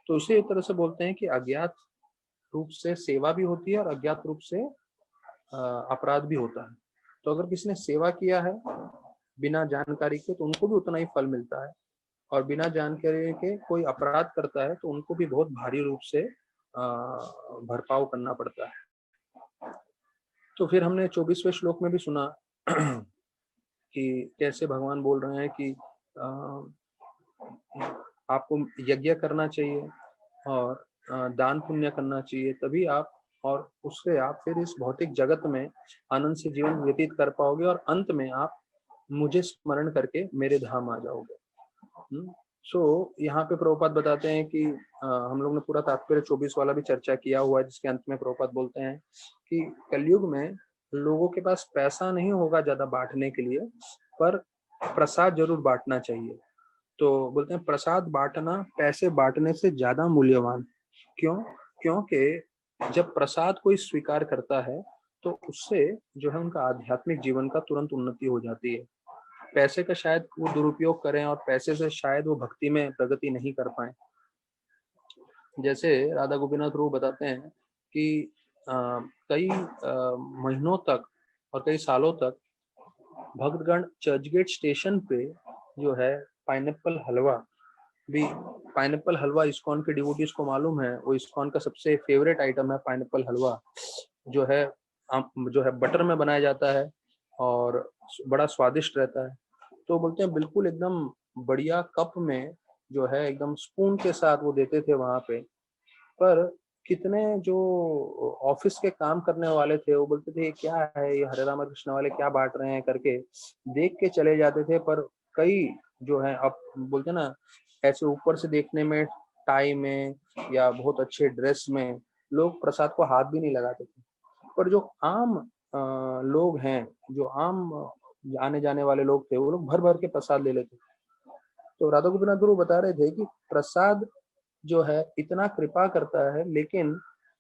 तो इसी तरह से बोलते हैं कि अज्ञात रूप से सेवा भी होती है और अज्ञात रूप से अपराध भी होता है। तो अगर किसी ने सेवा किया है बिना जानकारी के तो उनको भी उतना ही फल मिलता है और बिना जानकारी के कोई अपराध करता है तो उनको भी बहुत भारी रूप से भरपाव करना पड़ता है। तो फिर हमने 24वें श्लोक में भी सुना कि कैसे भगवान बोल रहे हैं कि आपको यज्ञ करना चाहिए और दान पुण्य करना चाहिए, तभी आप और उससे आप फिर इस भौतिक जगत में आनंद से जीवन व्यतीत कर पाओगे और अंत में आप मुझे स्मरण करके मेरे धाम आ जाओगे। सो यहाँ पे प्रभुपाद बताते हैं कि हम लोग ने पूरा तात्पर्य 24 वाला भी चर्चा किया हुआ है, जिसके अंत में प्रभुपाद बोलते हैं कि कलयुग में लोगों के पास पैसा नहीं होगा ज्यादा बांटने के लिए, पर प्रसाद जरूर बांटना चाहिए। तो बोलते हैं प्रसाद बांटना पैसे बांटने से ज्यादा मूल्यवान। क्यों? क्योंकि जब प्रसाद कोई स्वीकार करता है तो उससे जो है उनका आध्यात्मिक जीवन का तुरंत उन्नति हो जाती है। पैसे का शायद वो दुरुपयोग करें और पैसे से शायद वो भक्ति में प्रगति नहीं कर पाए। जैसे राधा गोपीनाथ रूप बताते हैं कि कई महीनों तक और कई सालों तक भक्तगण चर्चगेट स्टेशन पे जो है पाइनएप्पल हलवा अभी पाइनएप्पल हलवा इस्कॉन के डिवोटीज को मालूम है, वो इस्कॉन का सबसे फेवरेट आइटम है पाइनएप्पल हलवा, जो है जो है बटर में बनाया जाता है और बड़ा स्वादिष्ट रहता है। तो बोलते हैं बिल्कुल एकदम बढ़िया कप में जो है एकदम स्पून के साथ वो देते थे वहां पे। पर कितने जो ऑफिस के काम करने वाले थे वो बोलते थे ये क्या है, ये हरे राम कृष्ण वाले क्या बांट रहे हैं करके देख के चले जाते थे। पर कई जो है अब बोलते हैं ना, ऐसे ऊपर से देखने में टाई में या बहुत अच्छे ड्रेस में लोग प्रसाद को हाथ भी नहीं लगाते थे। पर जो आम लोग हैं, जो आम आने जाने वाले लोग थे, वो लोग भर भर के प्रसाद ले लेते। तो राधा गोपीनाथ गुरु बता रहे थे कि प्रसाद जो है इतना कृपा करता है, लेकिन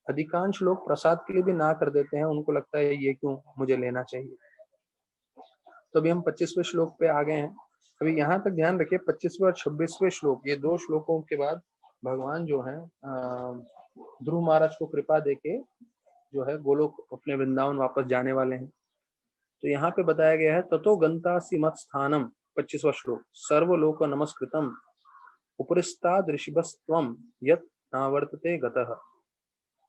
अधिकांश लोग प्रसाद के लिए भी ना कर देते हैं, उनको लगता है ये क्यों मुझे लेना चाहिए। तो अभी हम 25वें श्लोक पे आ गए हैं। अभी यहाँ तक ध्यान रखिए, 25वें और 26वें श्लोक, ये दो श्लोकों के बाद भगवान जो है ध्रुव महाराज को कृपा देके जो है गोलोक अपने वृंदावन वापस जाने वाले हैं। तो यहाँ पे बताया गया है, ततो गंतासि मत स्थानम, 25वां श्लोक, सर्वलोक नमस्कृतम उपरिस्ताद ऋषिभस्त्वम यत नावर्तते गतः,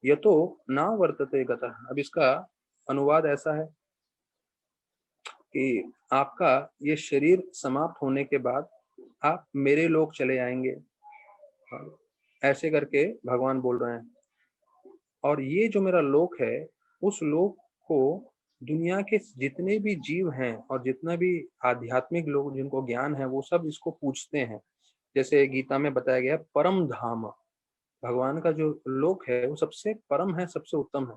यतो नावर्तते गतः। अब इसका अनुवाद ऐसा है कि आपका ये शरीर समाप्त होने के बाद आप मेरे लोक चले आएंगे, ऐसे करके भगवान बोल रहे हैं। और ये जो मेरा लोक है, उस लोक को दुनिया के जितने भी जीव हैं और जितना भी आध्यात्मिक लोग जिनको ज्ञान है, वो सब इसको पूछते हैं। जैसे गीता में बताया गया परम धाम, भगवान का जो लोक है वो सबसे परम है, सबसे उत्तम है।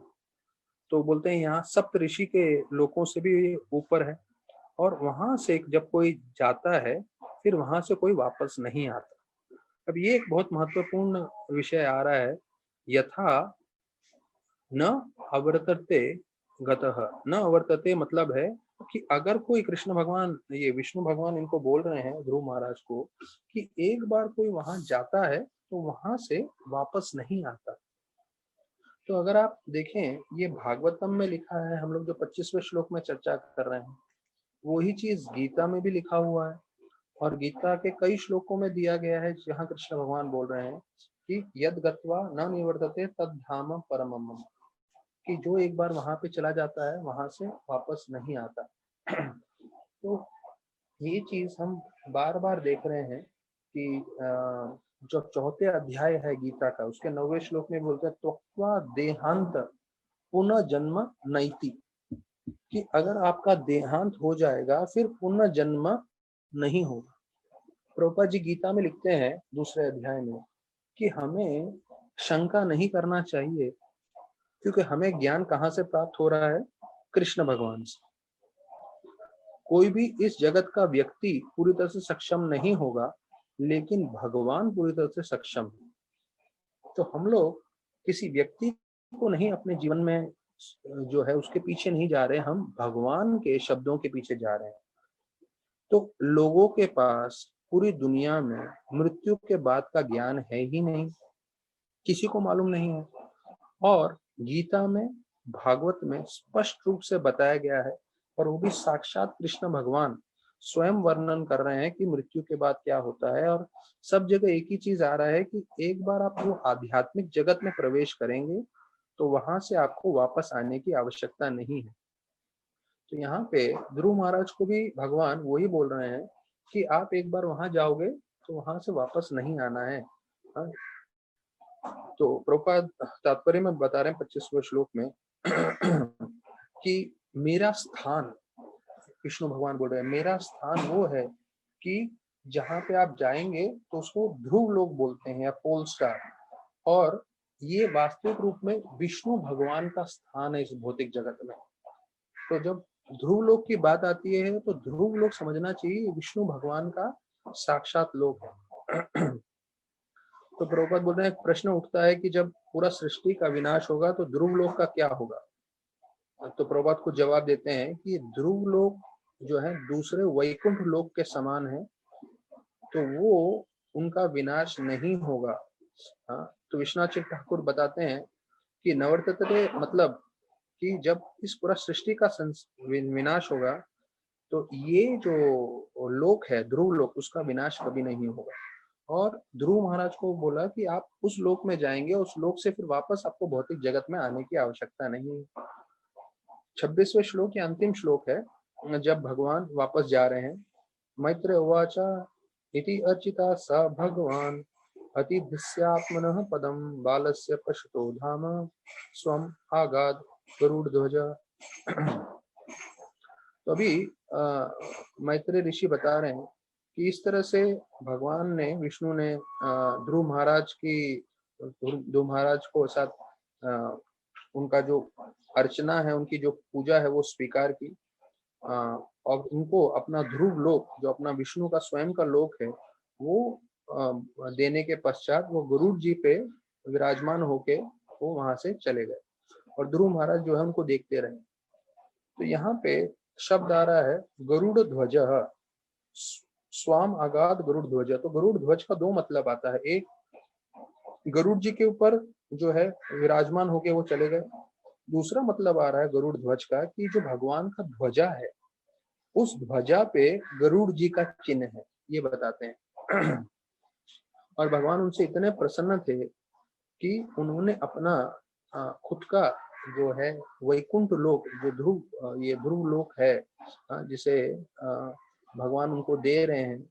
तो बोलते हैं यहाँ सप्त ऋषि के लोकों से भी ऊपर है, और वहां से जब कोई जाता है फिर वहां से कोई वापस नहीं आता। अब ये एक बहुत महत्वपूर्ण विषय आ रहा है, यथा न अवर्तते गतः। न अवर्तते मतलब है कि अगर कोई कृष्ण भगवान, ये विष्णु भगवान इनको बोल रहे हैं ध्रुव महाराज को कि एक बार कोई वहां जाता है तो वहां से वापस नहीं आता। तो अगर आप देखें, ये भागवतम में लिखा है, हम लोग जो 25वें श्लोक में चर्चा कर रहे हैं, वही चीज गीता में भी लिखा हुआ है। और गीता के कई श्लोकों में दिया गया है जहाँ कृष्ण भगवान बोल रहे हैं कि यद गत्वा न निवर्तते तद धाम परमम मम, कि जो एक बार वहां पे चला जाता है वहां से वापस नहीं आता। तो ये चीज हम बार बार देख रहे हैं कि जो चौथे अध्याय है गीता का, उसके 9वें श्लोक में बोलते हैं त्वक्त्वा देहांत पुनः जन्म नैति, कि अगर आपका देहांत हो जाएगा फिर पुनः जन्म नहीं होगा। प्रभुपाद जी गीता में लिखते हैं दूसरे अध्याय में कि हमें शंका नहीं करना चाहिए, क्योंकि हमें ज्ञान कहाँ से प्राप्त हो रहा है? कृष्ण भगवान से। कोई भी इस जगत का व्यक्ति पूरी तरह से सक्षम नहीं होगा, लेकिन भगवान पूरी तरह से सक्षम है। तो हम लोग किसी व्यक्ति को नहीं अपने जीवन में जो है उसके पीछे नहीं जा रहे, हम भगवान के शब्दों के पीछे जा रहे हैं। तो लोगों के पास पूरी दुनिया में मृत्यु के बाद का ज्ञान है ही नहीं, किसी को मालूम नहीं है। और गीता में, भागवत में स्पष्ट रूप से बताया गया है, और वो भी साक्षात कृष्ण भगवान स्वयं वर्णन कर रहे हैं कि मृत्यु के बाद क्या होता है। और सब जगह एक ही चीज आ रहा है कि एक बार आप वो आध्यात्मिक जगत में प्रवेश करेंगे तो वहां से आपको वापस आने की आवश्यकता नहीं है। तो यहाँ पे ध्रुव महाराज को भी भगवान वही बोल रहे हैं कि आप एक बार वहां जाओगे तो वहां से वापस नहीं आना है। हाँ? तो प्रभुपाद तात्पर्य में बता रहे हैं 25वें श्लोक में कि मेरा स्थान, विष्णु भगवान बोल रहे हैं मेरा स्थान वो है कि जहाँ पे आप जाएंगे तो उसको ध्रुव लोग बोलते हैं या पोल स्टार। और ये वास्तविक रूप में विष्णु भगवान का स्थान है इस भौतिक जगत में। तो जब ध्रुव लोक की बात आती है तो ध्रुव लोक समझना चाहिए विष्णु भगवान का साक्षात लोक है। तो प्रभुपाद बोल रहे हैं, एक प्रश्न उठता है कि जब पूरा सृष्टि का विनाश होगा तो ध्रुव लोक का क्या होगा? तो प्रभुपाद को जवाब देते हैं कि ध्रुव लोक जो है दूसरे वैकुंठ लोक के समान है, तो वो उनका विनाश नहीं होगा। हाँ, तो विश्वनाथ ठाकुर बताते हैं कि नवर्तते मतलब कि जब इस पूरा सृष्टि का विनाश होगा तो ये जो लोक है ध्रुव लोक, उसका विनाश कभी नहीं होगा। और ध्रुव महाराज को बोला कि आप उस लोक में जाएंगे, उस लोक से फिर वापस आपको भौतिक जगत में आने की आवश्यकता नहीं। 26वें श्लोक या अंतिम श्लोक है, जब भगवान वापस जा रहे हैं। मैत्र उवाचा इति अर्चिता स भगवान अतिभिस्यात्मनः पदम बालस्य पश्यतो धाम स्वम आगाद गरुड़ ध्वज। तो अभी मैत्रेय ऋषि बता रहे हैं कि इस तरह से भगवान ने, विष्णु ने ध्रुव महाराज को साथ उनका जो अर्चना है, उनकी जो पूजा है वो स्वीकार की, और उनको अपना ध्रुव लोक, जो अपना विष्णु का स्वयं का लोक है, वो देने के पश्चात वो गरुड़ जी पे विराजमान होके वो वहां से चले गए और ध्रुव महाराज जो है उनको देखते रहे। तो यहाँ पे शब्द आ रहा है गरुड़ ध्वज, स्वाम आगाद गरुड़ ध्वज। तो गरुड़ ध्वज का दो मतलब आता है, एक गरुड़ जी के ऊपर जो है विराजमान होके वो चले गए, दूसरा मतलब आ रहा है गरुड़ ध्वज का कि जो भगवान का ध्वजा है उस ध्वजा पे गरुड़ जी का चिन्ह है, ये बताते हैं। और भगवान उनसे इतने प्रसन्न थे कि उन्होंने अपना खुद का जो है वैकुंठ लोक, जो ये ध्रुव लोक है, जिसे भगवान उनको दे रहे हैं,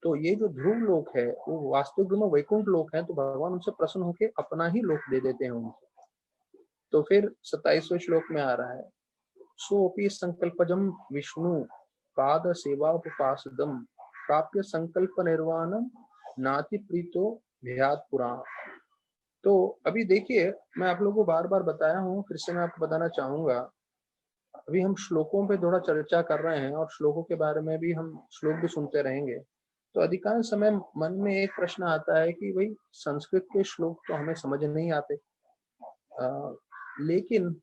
तो ये जो ध्रुव लोक है वो वास्तविक में वैकुंठ लोक है, तो भगवान उनसे प्रसन्न होकर अपना ही लोक दे देते हैं उनको। तो फिर 27वें श्लोक में आ रहा है सोपि संकल्पजम विष्णु पाद सेवापासदम प्राप्य संकल्प निर्वाणम नाति प्रीतो भयात पुराण। तो अभी देखिए, मैं आप लोगों को बार बार बताया हूँ, फिर से मैं आपको बताना चाहूंगा। अभी हम श्लोकों पे थोड़ा चर्चा कर रहे हैं और श्लोकों के बारे में भी हम श्लोक भी सुनते रहेंगे। तो अधिकांश समय मन में एक प्रश्न आता है कि भाई संस्कृत के श्लोक तो हमें समझ नहीं आते, लेकिन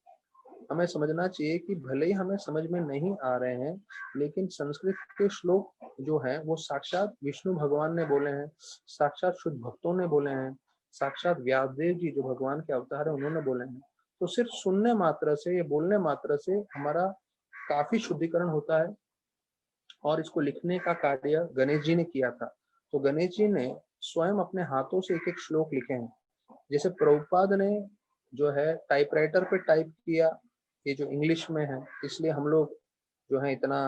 हमें समझना चाहिए कि भले ही हमें समझ में नहीं आ रहे हैं, लेकिन संस्कृत के श्लोक जो हैं वो साक्षात विष्णु भगवान ने बोले हैं, साक्षात शुद्ध भक्तों ने बोले हैं, साक्षात व्यासदेव जी जो भगवान के अवतार है उन्होंने बोले हैं। तो सिर्फ सुनने मात्र से या बोलने मात्र से हमारा काफी शुद्धिकरण होता है। और इसको लिखने का कार्य गणेश जी ने किया था। तो गणेश जी ने स्वयं अपने हाथों से एक एक श्लोक लिखे हैं। जैसे प्रभुपाद ने जो है टाइपराइटर पे टाइप किया, ये जो इंग्लिश में है, इसलिए हम लोग जो है इतना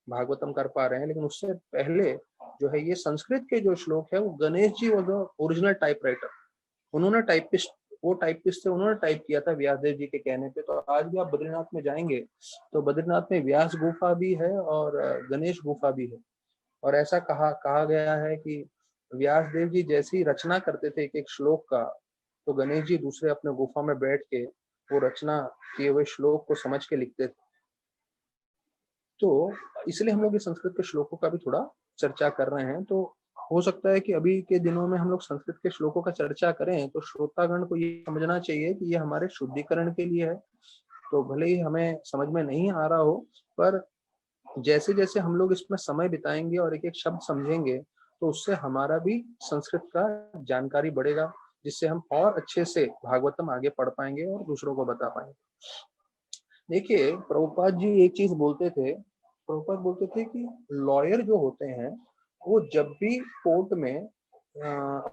भागवतम कर पा रहे हैं, लेकिन उससे पहले जो है ये संस्कृत के जो श्लोक है वो गणेश जी वो जो ओरिजिनल टाइपराइटर, उन्होंने टाइपिस्ट थे, उन्होंने टाइप किया था व्यासदेव जी के कहने पे। तो आज भी आप बद्रीनाथ में जाएंगे तो बद्रीनाथ में व्यास गुफा भी है और गणेश गुफा भी है। और ऐसा कहा गया है कि व्यास देव जी जैसी रचना करते थे एक एक श्लोक का, तो गणेश जी दूसरे अपने गुफा में बैठ के वो रचना किए हुए श्लोक को समझ के लिखते थे। तो इसलिए हम लोग ये संस्कृत के श्लोकों का भी थोड़ा चर्चा कर रहे हैं। तो हो सकता है कि अभी के दिनों में हम लोग संस्कृत के श्लोकों का चर्चा करें तो श्रोतागण को ये समझना चाहिए कि ये हमारे शुद्धिकरण के लिए है। तो भले ही हमें समझ में नहीं आ रहा हो, पर जैसे जैसे हम लोग इसमें समय बिताएंगे और एक एक शब्द समझेंगे तो उससे हमारा भी संस्कृत का जानकारी बढ़ेगा, जिससे हम और अच्छे से भागवतम आगे पढ़ पाएंगे और दूसरों को बता पाएंगे। देखिए, प्रभुपाद जी एक चीज बोलते थे, प्रभुपाद बोलते थे कि लॉयर जो होते हैं वो जब भी कोर्ट में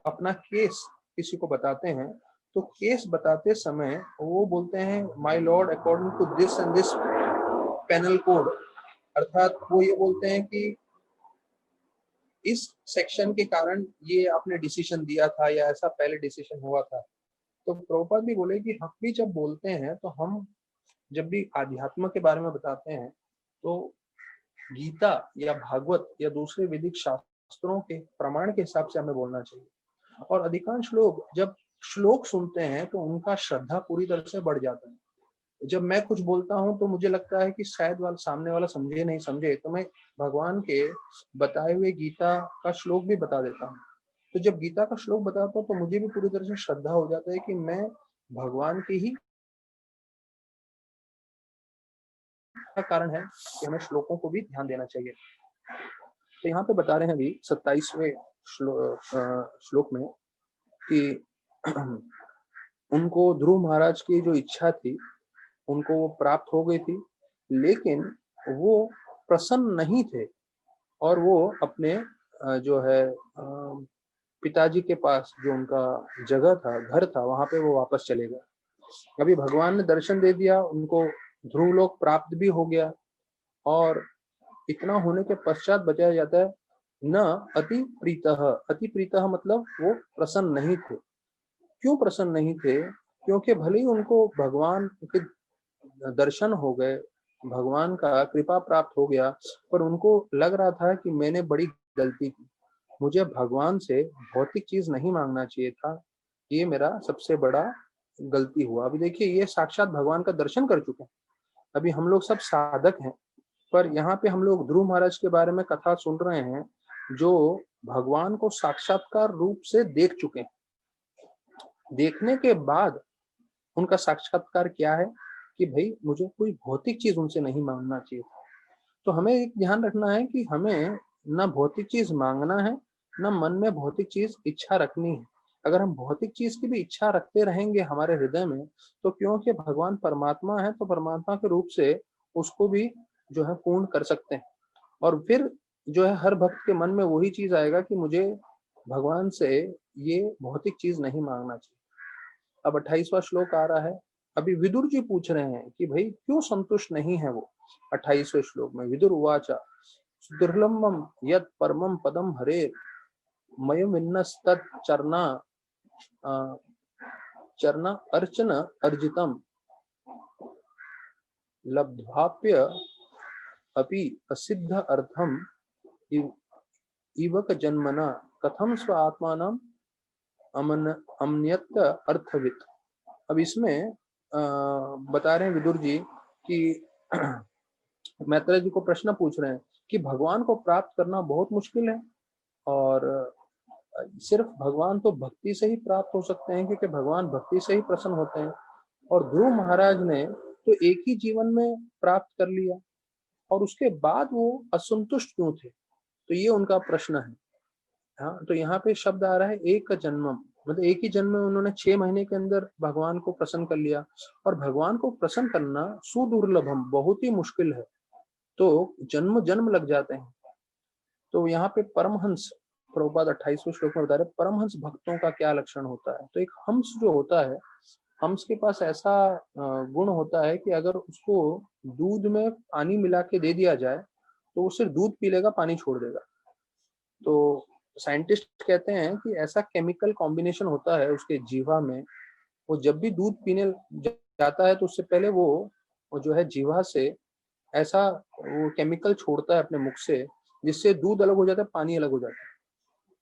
अपना केस किसी को बताते हैं तो केस बताते समय वो बोलते हैं my lord according to this and this penal code, अर्थात वो ये बोलते हैं कि इस सेक्शन के कारण ये आपने डिसीजन दिया था या ऐसा पहले डिसीजन हुआ था। तो प्रभुपाद भी बोले कि हम भी जब बोलते हैं तो हम जब भी आध्यात्म के बारे में बताते हैं तो गीता या भागवत या दूसरे वैदिक शास्त्रों के प्रमाण के हिसाब से हमें बोलना चाहिए। और अधिकांश लोग जब श्लोक सुनते हैं तो उनका श्रद्धा पूरी तरह से बढ़ जाता है। जब मैं कुछ बोलता हूँ तो मुझे लगता है कि शायद सामने वाला समझे नहीं समझे, तो मैं भगवान के बताए हुए गीता का श्लोक भी बता देता हूँ। तो जब गीता का श्लोक बताता हूँ तो मुझे भी पूरी तरह से श्रद्धा हो जाता है कि मैं भगवान के ही का कारण है कि हमें श्लोकों को भी ध्यान देना चाहिए। तो यहाँ पे बता रहे हैं अभी 27वें श्लोक में कि उनको ध्रुव महाराज की जो इच्छा थी उनको वो प्राप्त हो गई थी, लेकिन वो प्रसन्न नहीं थे और वो अपने जो है पिताजी के पास जो उनका जगह था, घर था, वहां पे वो वापस चले गए। अभी भगवान ने दर्शन दे दिया उनको, ध्रुवलोक प्राप्त भी हो गया। और इतना होने के पश्चात बताया जाता है न अति प्रीतः। अति प्रीतः मतलब वो प्रसन्न नहीं थे। क्यों प्रसन्न नहीं थे? क्योंकि भले ही उनको भगवान के दर्शन हो गए, भगवान का कृपा प्राप्त हो गया, पर उनको लग रहा था कि मैंने बड़ी गलती की, मुझे भगवान से भौतिक चीज नहीं मांगना चाहिए था, ये मेरा सबसे बड़ा गलती हुआ। अभी देखिए, ये साक्षात भगवान का दर्शन कर चुके हैं। अभी हम लोग सब साधक हैं, पर यहाँ पे हम लोग ध्रुव महाराज के बारे में कथा सुन रहे हैं, जो भगवान को साक्षात्कार रूप से देख चुके हैं। देखने के बाद उनका साक्षात्कार क्या है कि भाई मुझे कोई भौतिक चीज उनसे नहीं मांगना चाहिए। तो हमें एक ध्यान रखना है कि हमें ना भौतिक चीज मांगना है, ना मन में भौतिक चीज इच्छा रखनी है। अगर हम भौतिक चीज की भी इच्छा रखते रहेंगे हमारे हृदय में, तो क्योंकि भगवान परमात्मा है, तो परमात्मा के रूप से उसको भी जो है पूर्ण कर सकते हैं। और फिर जो है हर भक्त के मन में वही चीज आएगा कि मुझे भगवान से ये भौतिक चीज नहीं मांगना चाहिए। अब 28वां श्लोक आ रहा है। अभी विदुर जी पूछ रहे हैं कि भाई क्यों संतुष्ट नहीं है वो। 28वें श्लोक में विदुर उवाचा दुर्लभम यद परमम पदम हरे मयमिन्नस्तत् चरना चरना अर्चन अर्जितम लब्ध्वाप्य अपि असिद्ध अर्थम इवक जन्मना कथम स्व आत्मानम अमन्यत अर्थवित। अब इसमें बता रहे हैं विदुर जी कि मैत्रेय जी को प्रश्न पूछ रहे हैं कि भगवान को प्राप्त करना बहुत मुश्किल है, और सिर्फ भगवान तो भक्ति से ही प्राप्त हो सकते हैं, क्योंकि भगवान भक्ति से ही प्रसन्न होते हैं। और ध्रुव महाराज ने तो एक ही जीवन में प्राप्त कर लिया, और उसके बाद वो असंतुष्ट क्यों थे? तो ये उनका प्रश्न है। हाँ, तो यहाँ पे शब्द आ रहा है एक जन्मम, मतलब एक ही जन्म में उन्होंने 6 महीने के अंदर भगवान को प्रसन्न कर लिया। और भगवान को प्रसन्न करना सुदुर्लभम, बहुत ही मुश्किल है, तो जन्म जन्म लग जाते हैं। तो यहाँ पे परमहंस, प्रभुपाद 28वें श्लोक में बता रहे परमहंस भक्तों का क्या लक्षण होता है। तो एक हंस जो होता है, हंस के पास ऐसा गुण होता है कि अगर उसको दूध में पानी मिला के दे दिया जाए तो वो सिर्फ दूध पी लेगा, पानी छोड़ देगा। तो साइंटिस्ट कहते हैं कि ऐसा केमिकल कॉम्बिनेशन होता है उसके जीवा में, वो जब भी दूध पीने जाता है तो उससे पहले वो जो है जीवा से ऐसा वो केमिकल छोड़ता है अपने मुख से, जिससे दूध अलग हो जाता है, पानी अलग हो जाता है।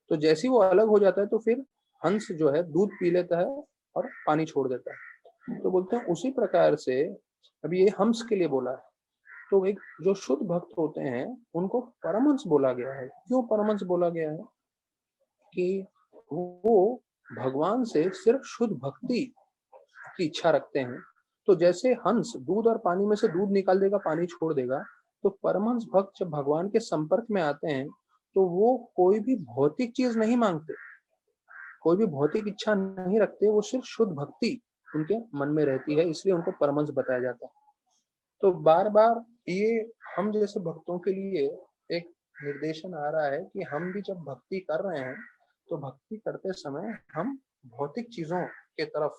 तो जैसे ही वो अलग हो जाता है तो फिर हंस जो है दूध पी लेता है और पानी छोड़ देता है। तो बोलते हैं उसी प्रकार से अभी ये हंस के लिए बोला है। तो एक जो शुद्ध भक्त होते हैं उनको परमहंस बोला गया है। क्यों परमहंस बोला गया है? कि वो भगवान से सिर्फ शुद्ध भक्ति की इच्छा रखते हैं। तो जैसे हंस दूध और पानी में से दूध निकाल देगा, पानी छोड़ देगा, तो परमहंस भक्त जब भगवान के संपर्क में आते हैं तो वो कोई भी भौतिक चीज नहीं मांगते, कोई भी भौतिक इच्छा नहीं रखते, वो सिर्फ शुद्ध भक्ति उनके मन में रहती है, इसलिए उनको परमहंस बताया जाता है। तो बार बार ये हम जैसे भक्तों के लिए एक निर्देशन आ रहा है कि हम भी जब भक्ति कर रहे हैं तो भक्ति करते समय हम भौतिक चीजों के तरफ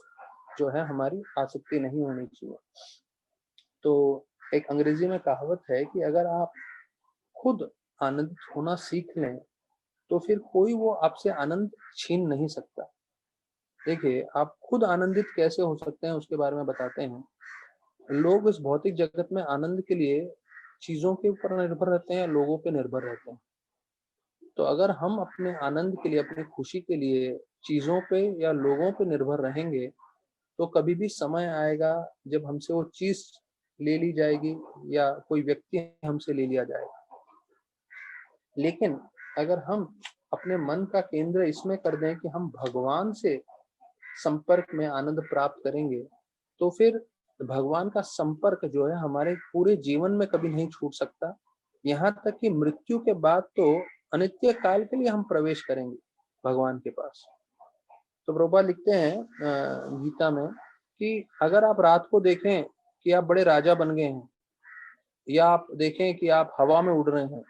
जो है हमारी आसक्ति नहीं होनी चाहिए। तो एक अंग्रेजी में कहावत है कि अगर आप खुद आनंदित होना सीख लें तो फिर कोई वो आपसे आनंद छीन नहीं सकता। देखिए, आप खुद आनंदित कैसे हो सकते हैं उसके बारे में बताते हैं। लोग इस भौतिक जगत में आनंद के लिए चीजों के ऊपर निर्भर रहते हैं, लोगों पे निर्भर रहते हैं। तो अगर हम अपने आनंद के लिए, अपनी खुशी के लिए चीजों पे या लोगों पे निर्भर रहेंगे तो कभी भी समय आएगा जब हमसे वो चीज ले ली जाएगी या कोई व्यक्ति हमसे ले लिया जाएगा। लेकिन अगर हम अपने मन का केंद्र इसमें कर दें कि हम भगवान से संपर्क में आनंद प्राप्त करेंगे, तो फिर भगवान का संपर्क जो है हमारे पूरे जीवन में कभी नहीं छूट सकता। यहाँ तक कि मृत्यु के बाद तो अनित्य काल के लिए हम प्रवेश करेंगे भगवान के पास। तो प्रभुपाद लिखते हैं गीता में कि अगर आप रात को देखें कि आप बड़े राजा बन गए हैं, या आप देखें कि आप हवा में उड़ रहे हैं,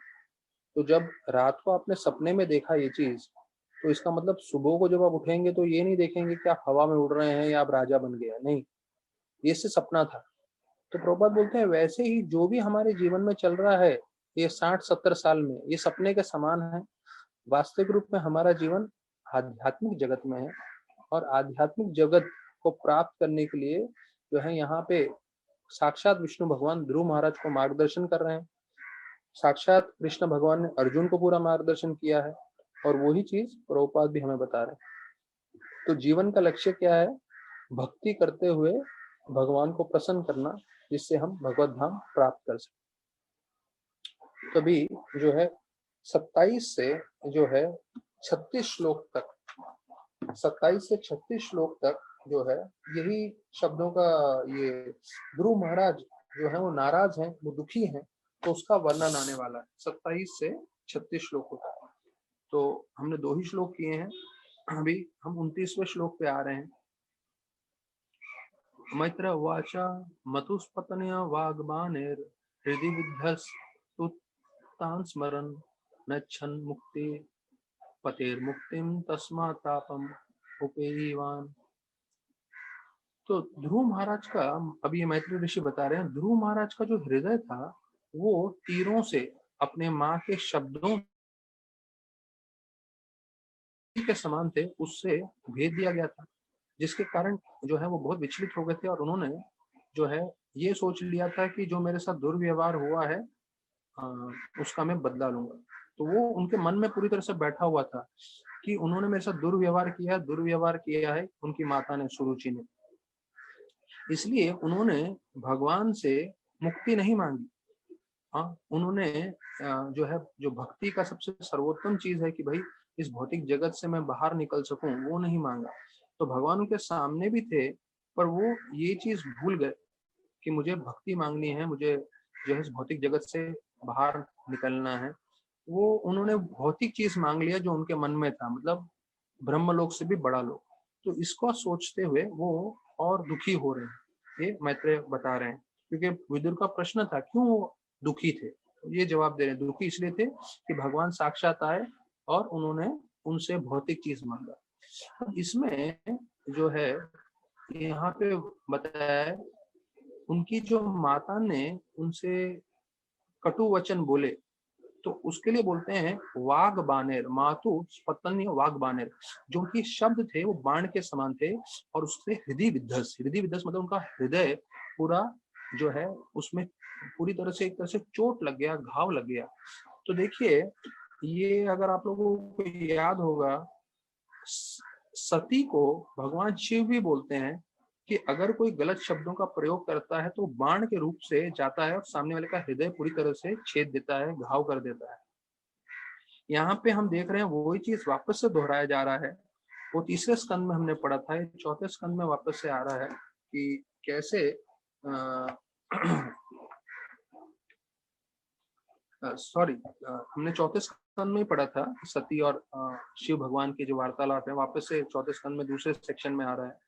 तो जब रात को आपने सपने में देखा ये चीज, तो इसका मतलब सुबह को जब आप उठेंगे तो ये नहीं देखेंगे कि आप हवा में उड़ रहे हैं या आप राजा बन गए हैं, नहीं, ये सिर्फ सपना था। तो प्रभुपाद बोलते हैं वैसे ही जो भी हमारे जीवन में चल रहा है ये 60-70 साल में, ये सपने के समान है। वास्तविक रूप में हमारा जीवन आध्यात्मिक जगत में है, और आध्यात्मिक जगत को प्राप्त करने के लिए जो है यहाँ पे साक्षात विष्णु भगवान ध्रुव महाराज को मार्गदर्शन कर रहे हैं। साक्षात कृष्ण भगवान ने अर्जुन को पूरा मार्गदर्शन किया है, और वही चीज प्रभुपाद भी हमें बता रहे हैं। तो जीवन का लक्ष्य क्या है? भक्ति करते हुए भगवान को प्रसन्न करना, जिससे हम भगवत धाम प्राप्त कर सकें। तभी जो है 27 से जो है 36 श्लोक तक, 27 से 36 श्लोक तक जो है यही शब्दों का, ये ध्रुव महाराज जो है वो नाराज हैं, वो दुखी हैं, तो उसका वर्णन आने वाला है 27 से 36 श्लोकों तक। तो हमने 2 ही श्लोक किए हैं, अभी हम 29वें श्लोक पे आ रहे हैं। मैत्र उवाच मतुस्पतनय वाग्बाणेर हृदि विद्धस्तान् स्मरन् नच्छन् मुक्ति पतेर्मुक्तिं तस्मात् तापम् उपेयिवान्। तो ध्रुव महाराज का, अभी ये मैत्री ऋषि बता रहे हैं, ध्रुव महाराज का जो हृदय था वो तीरों से अपने माँ के शब्दों के समान थे, उससे भेद दिया गया था, जिसके कारण जो है वो बहुत विचलित हो गए थे, और उन्होंने जो है ये सोच लिया था कि जो मेरे साथ दुर्व्यवहार हुआ है उसका मैं बदला लूंगा। तो वो उनके मन में पूरी तरह से बैठा हुआ था कि उन्होंने मेरे साथ दुर्व्यवहार किया है उनकी माता ने, सुरुचि ने, इसलिए उन्होंने भगवान से मुक्ति नहीं मांगी। हाँ, उन्होंने जो है, जो भक्ति का सबसे सर्वोत्तम चीज है कि भाई इस भौतिक जगत से मैं बाहर निकल सकूं, वो नहीं मांगा। तो भगवान उनके सामने भी थे, पर वो ये चीज भूल गए कि मुझे भक्ति मांगनी है, मुझे जो है इस भौतिक जगत से बाहर निकलना है। वो उन्होंने भौतिक चीज मांग लिया जो उनके मन में था, मतलब ब्रह्मलोक से भी बड़ा लोक। तो इसको सोचते हुए वो और दुखी हो रहे हैं, ये मैत्रेय बता रहे हैं। क्योंकि विदुर का प्रश्न था क्यों वो दुखी थे, तो ये जवाब दे रहे हैं, दुखी इसलिए थे कि भगवान साक्षात आए और उन्होंने उनसे भौतिक चीज मांगा। इसमें जो है यहाँ पे बताया है, उनकी जो माता ने उनसे कटु वचन बोले, तो उसके लिए बोलते हैं वाग बानेर, मातु पत्नी वाग बानेर, जो उनके शब्द थे वो बाण के समान थे, और उससे हृदय विध्वस, हृदय विध्वस मतलब उनका हृदय पूरा जो है उसमें पूरी तरह से, एक तरह से चोट लग गया, घाव लग गया। तो देखिए, ये अगर आप लोगों को याद होगा, सती को भगवान शिव भी बोलते हैं कि अगर कोई गलत शब्दों का प्रयोग करता है तो बाण के रूप से जाता है और सामने वाले का हृदय पूरी तरह से छेद देता है, घाव कर देता है। यहाँ पे हम देख रहे हैं वही चीज वापस से दोहराया जा रहा है। वो 3रे स्कंद में हमने पढ़ा था, 4थे स्कंद में वापस से आ रहा है कि कैसे सॉरी हमने 4थे स्कंद में ही पढ़ा था, सती और शिव भगवान की जो वार्तालाप है, वापस से 4थे स्कंद में दूसरे सेक्शन में आ रहा है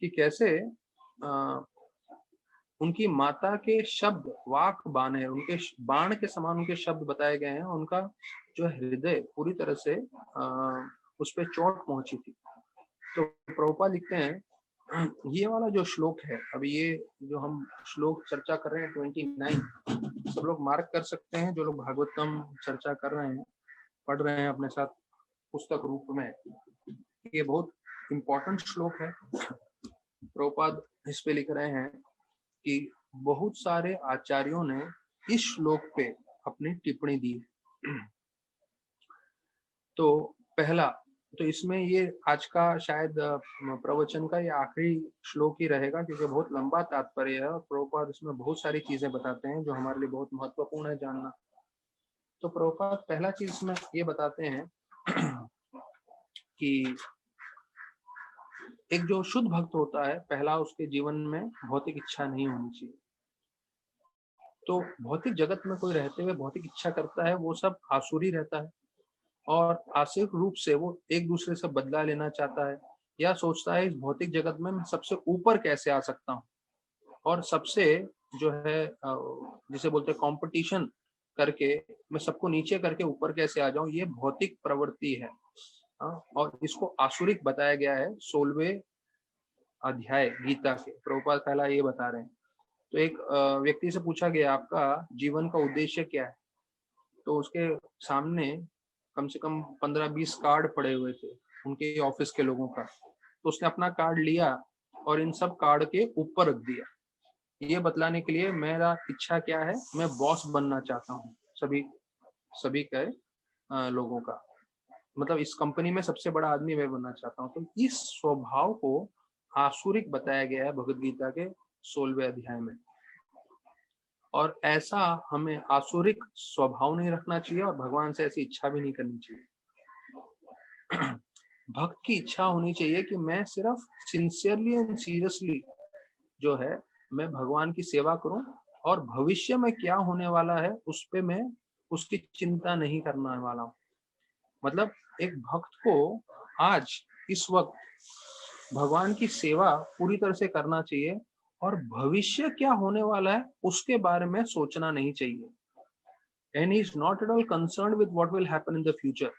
कि कैसे उनकी माता के शब्द वाक बाण है, उनके बाण के समान उनके शब्द बताए गए हैं, उनका जो हृदय पूरी तरह से उस पर चोट पहुंची थी। तो प्रभुपाद लिखते हैं, ये वाला जो श्लोक है, अभी ये जो हम श्लोक चर्चा कर रहे हैं 29, सब लोग मार्क कर सकते हैं, जो लोग भागवतम चर्चा कर रहे हैं, पढ़ रहे हैं अपने साथ पुस्तक रूप में, ये बहुत इंपॉर्टेंट श्लोक है। प्रभुपाद इस पे लिख रहे हैं कि बहुत सारे आचार्यों ने इस श्लोक पे अपनी टिप्पणी दी है। तो पहला, तो इसमें ये आज का शायद प्रवचन का ये आखिरी श्लोक ही रहेगा, क्योंकि बहुत लंबा तात्पर्य है और प्रभुपाद इसमें बहुत सारी चीजें बताते हैं जो हमारे लिए बहुत महत्वपूर्ण है जानना। तो प्रभुपाद पहला चीज इसमें ये बताते हैं कि एक जो शुद्ध भक्त होता है, पहला उसके जीवन में भौतिक इच्छा नहीं होनी चाहिए। तो भौतिक जगत में कोई रहते हुए भौतिक इच्छा करता है, वो सब आसुरी रहता है, और आर्थिक रूप से वो एक दूसरे से बदला लेना चाहता है, या सोचता है इस भौतिक जगत में मैं सबसे ऊपर कैसे आ सकता हूँ, और सबसे जो है जिसे बोलते हैं कंपटीशन करके मैं सबको नीचे करके ऊपर कैसे आ जाऊं, ये भौतिक प्रवृत्ति है। और इसको आसुरिक बताया गया है 16वें अध्याय गीता के। प्रभुपाद पहला ये बता रहे हैं। तो एक व्यक्ति से पूछा गया आपका जीवन का उद्देश्य क्या है, तो उसके सामने कम से कम 15-20 कार्ड पड़े हुए थे उनके ऑफिस के लोगों का। तो उसने अपना कार्ड लिया और इन सब कार्ड के ऊपर रख दिया, ये बतलाने के लिए मेरा इच्छा क्या है, मैं बॉस बनना चाहता हूँ सभी सभी के लोगों का, मतलब इस कंपनी में सबसे बड़ा आदमी मैं बनना चाहता हूँ। तो इस स्वभाव को आसुरिक बताया गया है भगवद गीता के 16वें अध्याय में। और ऐसा हमें आसुरिक स्वभाव नहीं रखना चाहिए और भगवान से ऐसी इच्छा भी नहीं करनी चाहिए। भक्त की इच्छा होनी चाहिए कि मैं सिर्फ सिंसियरली एंड सीरियसली जो है मैं भगवान की सेवा करूं और भविष्य में क्या होने वाला है उस पे मैं उसकी चिंता नहीं करने वाला हूं। मतलब एक भक्त को आज इस वक्त भगवान की सेवा पूरी तरह से करना चाहिए और भविष्य क्या होने वाला है उसके बारे में सोचना नहीं चाहिए। And he is not at all concerned with what will happen in the future.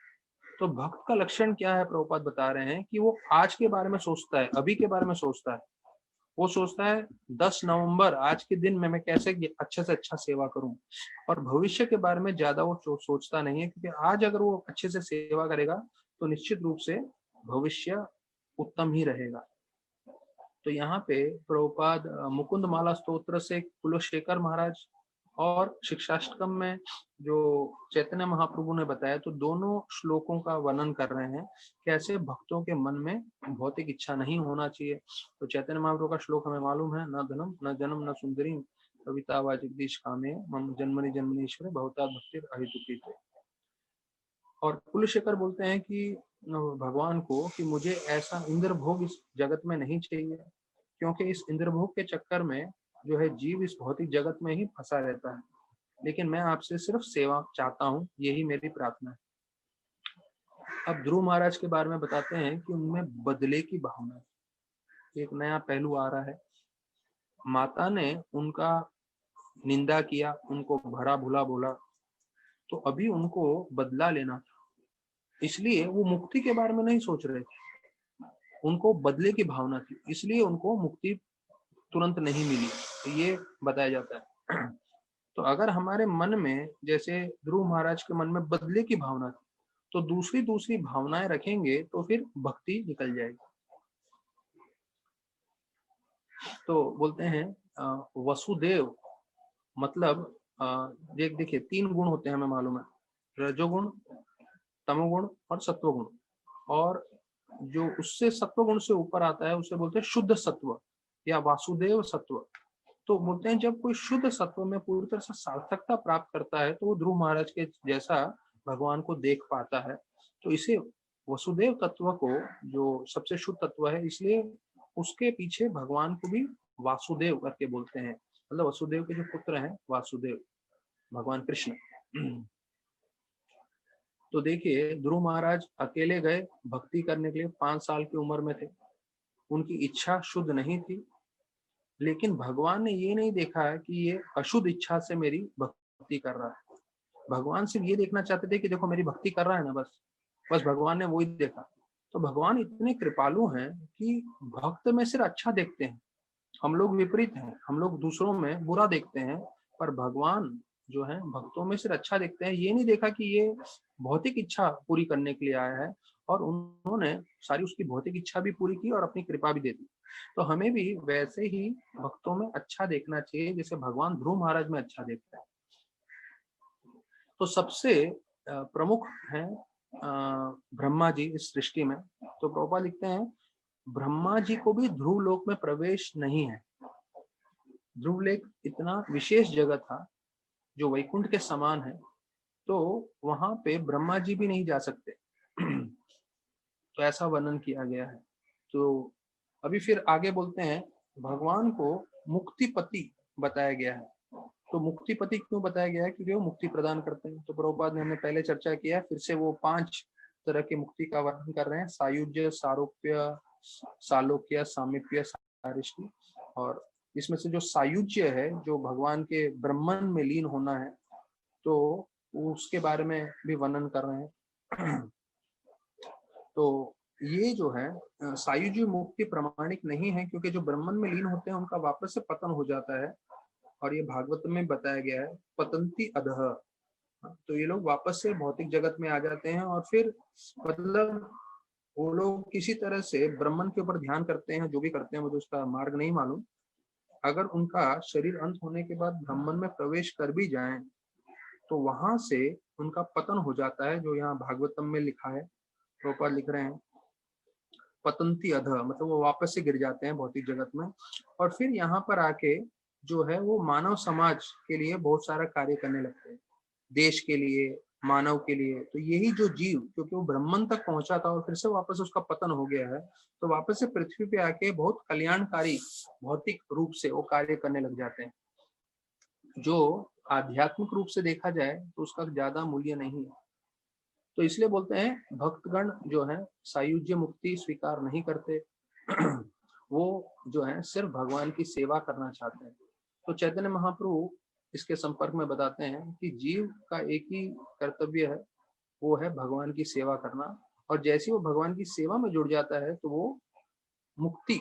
तो भक्त का लक्षण क्या है, प्रभुपाद बता रहे हैं कि वो आज के बारे में सोचता है, अभी के बारे में सोचता है। वो सोचता है 10 नवंबर आज के दिन में मैं कैसे अच्छे से अच्छा सेवा करूं, और भविष्य के बारे में ज्यादा वो सोचता नहीं है, क्योंकि आज अगर वो अच्छे से सेवा करेगा तो निश्चित रूप से भविष्य उत्तम ही रहेगा। तो यहाँ पे प्रभुपाद मुकुंद माला स्तोत्र से कुलशेखर महाराज और शिक्षाष्टकम में जो चैतन्य महाप्रभु ने बताया, तो दोनों श्लोकों का वर्णन कर रहे हैं कैसे भक्तों के मन में भौतिक इच्छा नहीं होना चाहिए। तो चैतन्य महाप्रभु का श्लोक हमें मालूम है, न धनम न जन्म न सुंदरी कविता व जगदीश कामे मम जन्मनि जन्मनीश्वर भवता भक्तिर अहितुकीते। और कुलशेखर बोलते हैं कि भगवान को कि मुझे ऐसा इंद्र भोग इस जगत में नहीं चाहिए, क्योंकि इस इंद्र भोग के चक्कर में जो है जीव इस भौतिक जगत में ही फंसा रहता है, लेकिन मैं आपसे सिर्फ सेवा चाहता हूँ, यही मेरी प्रार्थना है। अब ध्रुव महाराज के बारे में बताते हैं कि उनमें बदले की भावना, एक नया पहलू आ रहा है। माता ने उनका निंदा किया, उनको भला बुरा बोला, तो अभी उनको बदला लेना था, इसलिए वो मुक्ति के बारे में नहीं सोच रहे थे, उनको बदले की भावना थी, इसलिए उनको मुक्ति तुरंत नहीं मिली। तो ये बताया जाता है। तो अगर हमारे मन में जैसे ध्रुव महाराज के मन में बदले की भावना थी, तो दूसरी दूसरी भावनाएं रखेंगे तो फिर भक्ति निकल जाएगी। तो बोलते हैं वसुदेव मतलब देखिए 3 गुण होते हैं, हमें मालूम है, रजोगुण, तमोगुण और सत्वगुण। और जो उससे सत्वगुण से ऊपर आता है उसे बोलते हैं शुद्ध सत्व या वासुदेव सत्व। तो बोलते हैं जब कोई शुद्ध सत्व में पूरी तरह से सार्थकता प्राप्त करता है तो वो ध्रुव महाराज के जैसा भगवान को देख पाता है। तो इसे वसुदेव तत्व को जो सबसे शुद्ध तत्व है, इसलिए उसके पीछे भगवान को भी वासुदेव करके बोलते हैं। मतलब वसुदेव के जो पुत्र हैं वासुदेव भगवान कृष्ण। तो देखिए ध्रुव महाराज अकेले गए भक्ति करने के लिए, 5 साल की उम्र में थे, उनकी इच्छा शुद्ध नहीं थी, लेकिन भगवान ने ये नहीं देखा कि ये अशुद्ध इच्छा से मेरी भक्ति कर रहा है। भगवान सिर्फ ये देखना चाहते थे कि देखो मेरी भक्ति कर रहा है ना, बस भगवान ने वही देखा। तो भगवान इतने कृपालु हैं कि भक्त में सिर्फ अच्छा देखते हैं। हम लोग विपरीत हैं, हम लोग दूसरों में बुरा देखते हैं, पर भगवान जो है भक्तों में सिर्फ अच्छा देखते हैं। ये नहीं देखा कि ये भौतिक इच्छा पूरी करने के लिए आया है, और उन्होंने सारी उसकी भौतिक इच्छा भी पूरी की और अपनी कृपा भी दे दी। तो हमें भी वैसे ही भक्तों में अच्छा देखना चाहिए जैसे भगवान ध्रुव महाराज में अच्छा देखता है। तो सबसे प्रमुख है ब्रह्मा जी इस सृष्टि में। तो प्रभुपाद लिखते हैं ब्रह्मा जी को भी ध्रुव लोक में प्रवेश नहीं है। ध्रुव लोक इतना विशेष जगह था जो वैकुंठ के समान है, तो वहां पे ब्रह्मा जी भी नहीं जा सकते। तो ऐसा वर्णन किया गया है। तो अभी फिर आगे बोलते हैं भगवान को मुक्तिपति बताया गया है। तो मुक्तिपति क्यों बताया गया है? क्योंकि वो मुक्ति प्रदान करते हैं। तो प्रभुपाद ने हमने पहले चर्चा किया, फिर से वो 5 तरह की मुक्ति का वर्णन कर रहे हैं, सायुज्य, सारोप्य, सालोक्य, सामीप्य, सारिष्टि। और इसमें से जो सायुज्य है, जो भगवान के ब्रह्मन में लीन होना है, तो उसके बारे में भी वर्णन कर रहे हैं। तो ये जो है सायुज्य मुक्ति प्रामाणिक नहीं है, क्योंकि जो ब्रह्मन में लीन होते हैं उनका वापस से पतन हो जाता है। और ये भागवत में बताया गया है, पतंती अधः। तो ये लोग वापस से भौतिक जगत में आ जाते हैं और फिर मतलब वो लोग किसी तरह से ब्रह्मन के ऊपर ध्यान करते हैं, जो भी करते हैं मुझे उसका मार्ग नहीं मालूम। अगर उनका शरीर अंत होने के बाद ब्रह्मन में प्रवेश कर भी जाएं तो वहां से उनका पतन हो जाता है, जो यहाँ भागवतम में लिखा है, प्रभुपाद लिख रहे हैं पतंती अधः, मतलब वो वापस से गिर जाते हैं भौतिक जगत में। और फिर यहाँ पर आके जो है वो मानव समाज के लिए बहुत सारा कार्य करने लगते हैं, देश के लिए, मानव के लिए। तो यही जो जीव, क्योंकि वो ब्रह्मन तक पहुंचा था और फिर से वापस उसका पतन हो गया है, तो वापस से पृथ्वी पे आके बहुत कल्याणकारी भौतिक रूप से वो कार्य करने लग जाते हैं, जो आध्यात्मिक रूप से देखा जाए तो उसका ज्यादा मूल्य नहीं है। तो इसलिए बोलते हैं भक्तगण जो है सायुज्य मुक्ति स्वीकार नहीं करते। वो जो है सिर्फ भगवान की सेवा करना चाहते हैं। तो चैतन्य महाप्रभु इसके संपर्क में बताते हैं कि जीव का एक ही कर्तव्य है, वो है भगवान की सेवा करना। और जैसे वो भगवान की सेवा में जुड़ जाता है तो वो मुक्ति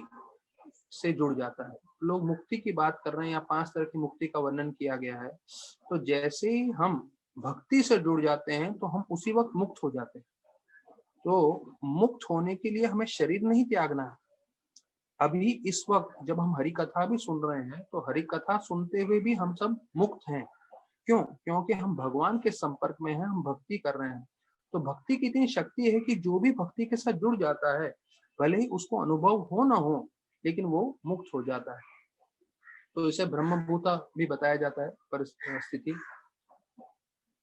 से जुड़ जाता है। लोग मुक्ति की बात कर रहे हैं, या 5 तरह की मुक्ति का वर्णन किया गया है। तो जैसे ही हम भक्ति से जुड़ जाते हैं तो हम उसी वक्त मुक्त हो जाते हैं। तो मुक्त होने के लिए हमें शरीर नहीं त्यागना है। अभी इस वक्त जब हम हरि कथा भी सुन रहे हैं तो हरि कथा सुनते हुए भी हम सब मुक्त हैं। क्यों? क्योंकि हम भगवान के संपर्क में हैं, हम भक्ति कर रहे हैं। तो भक्ति की इतनी शक्ति है कि जो भी भक्ति के साथ जुड़ जाता है, भले ही उसको अनुभव हो ना हो, लेकिन वो मुक्त हो जाता है। तो इसे ब्रह्मभूता भी बताया जाता है परिस्थिति।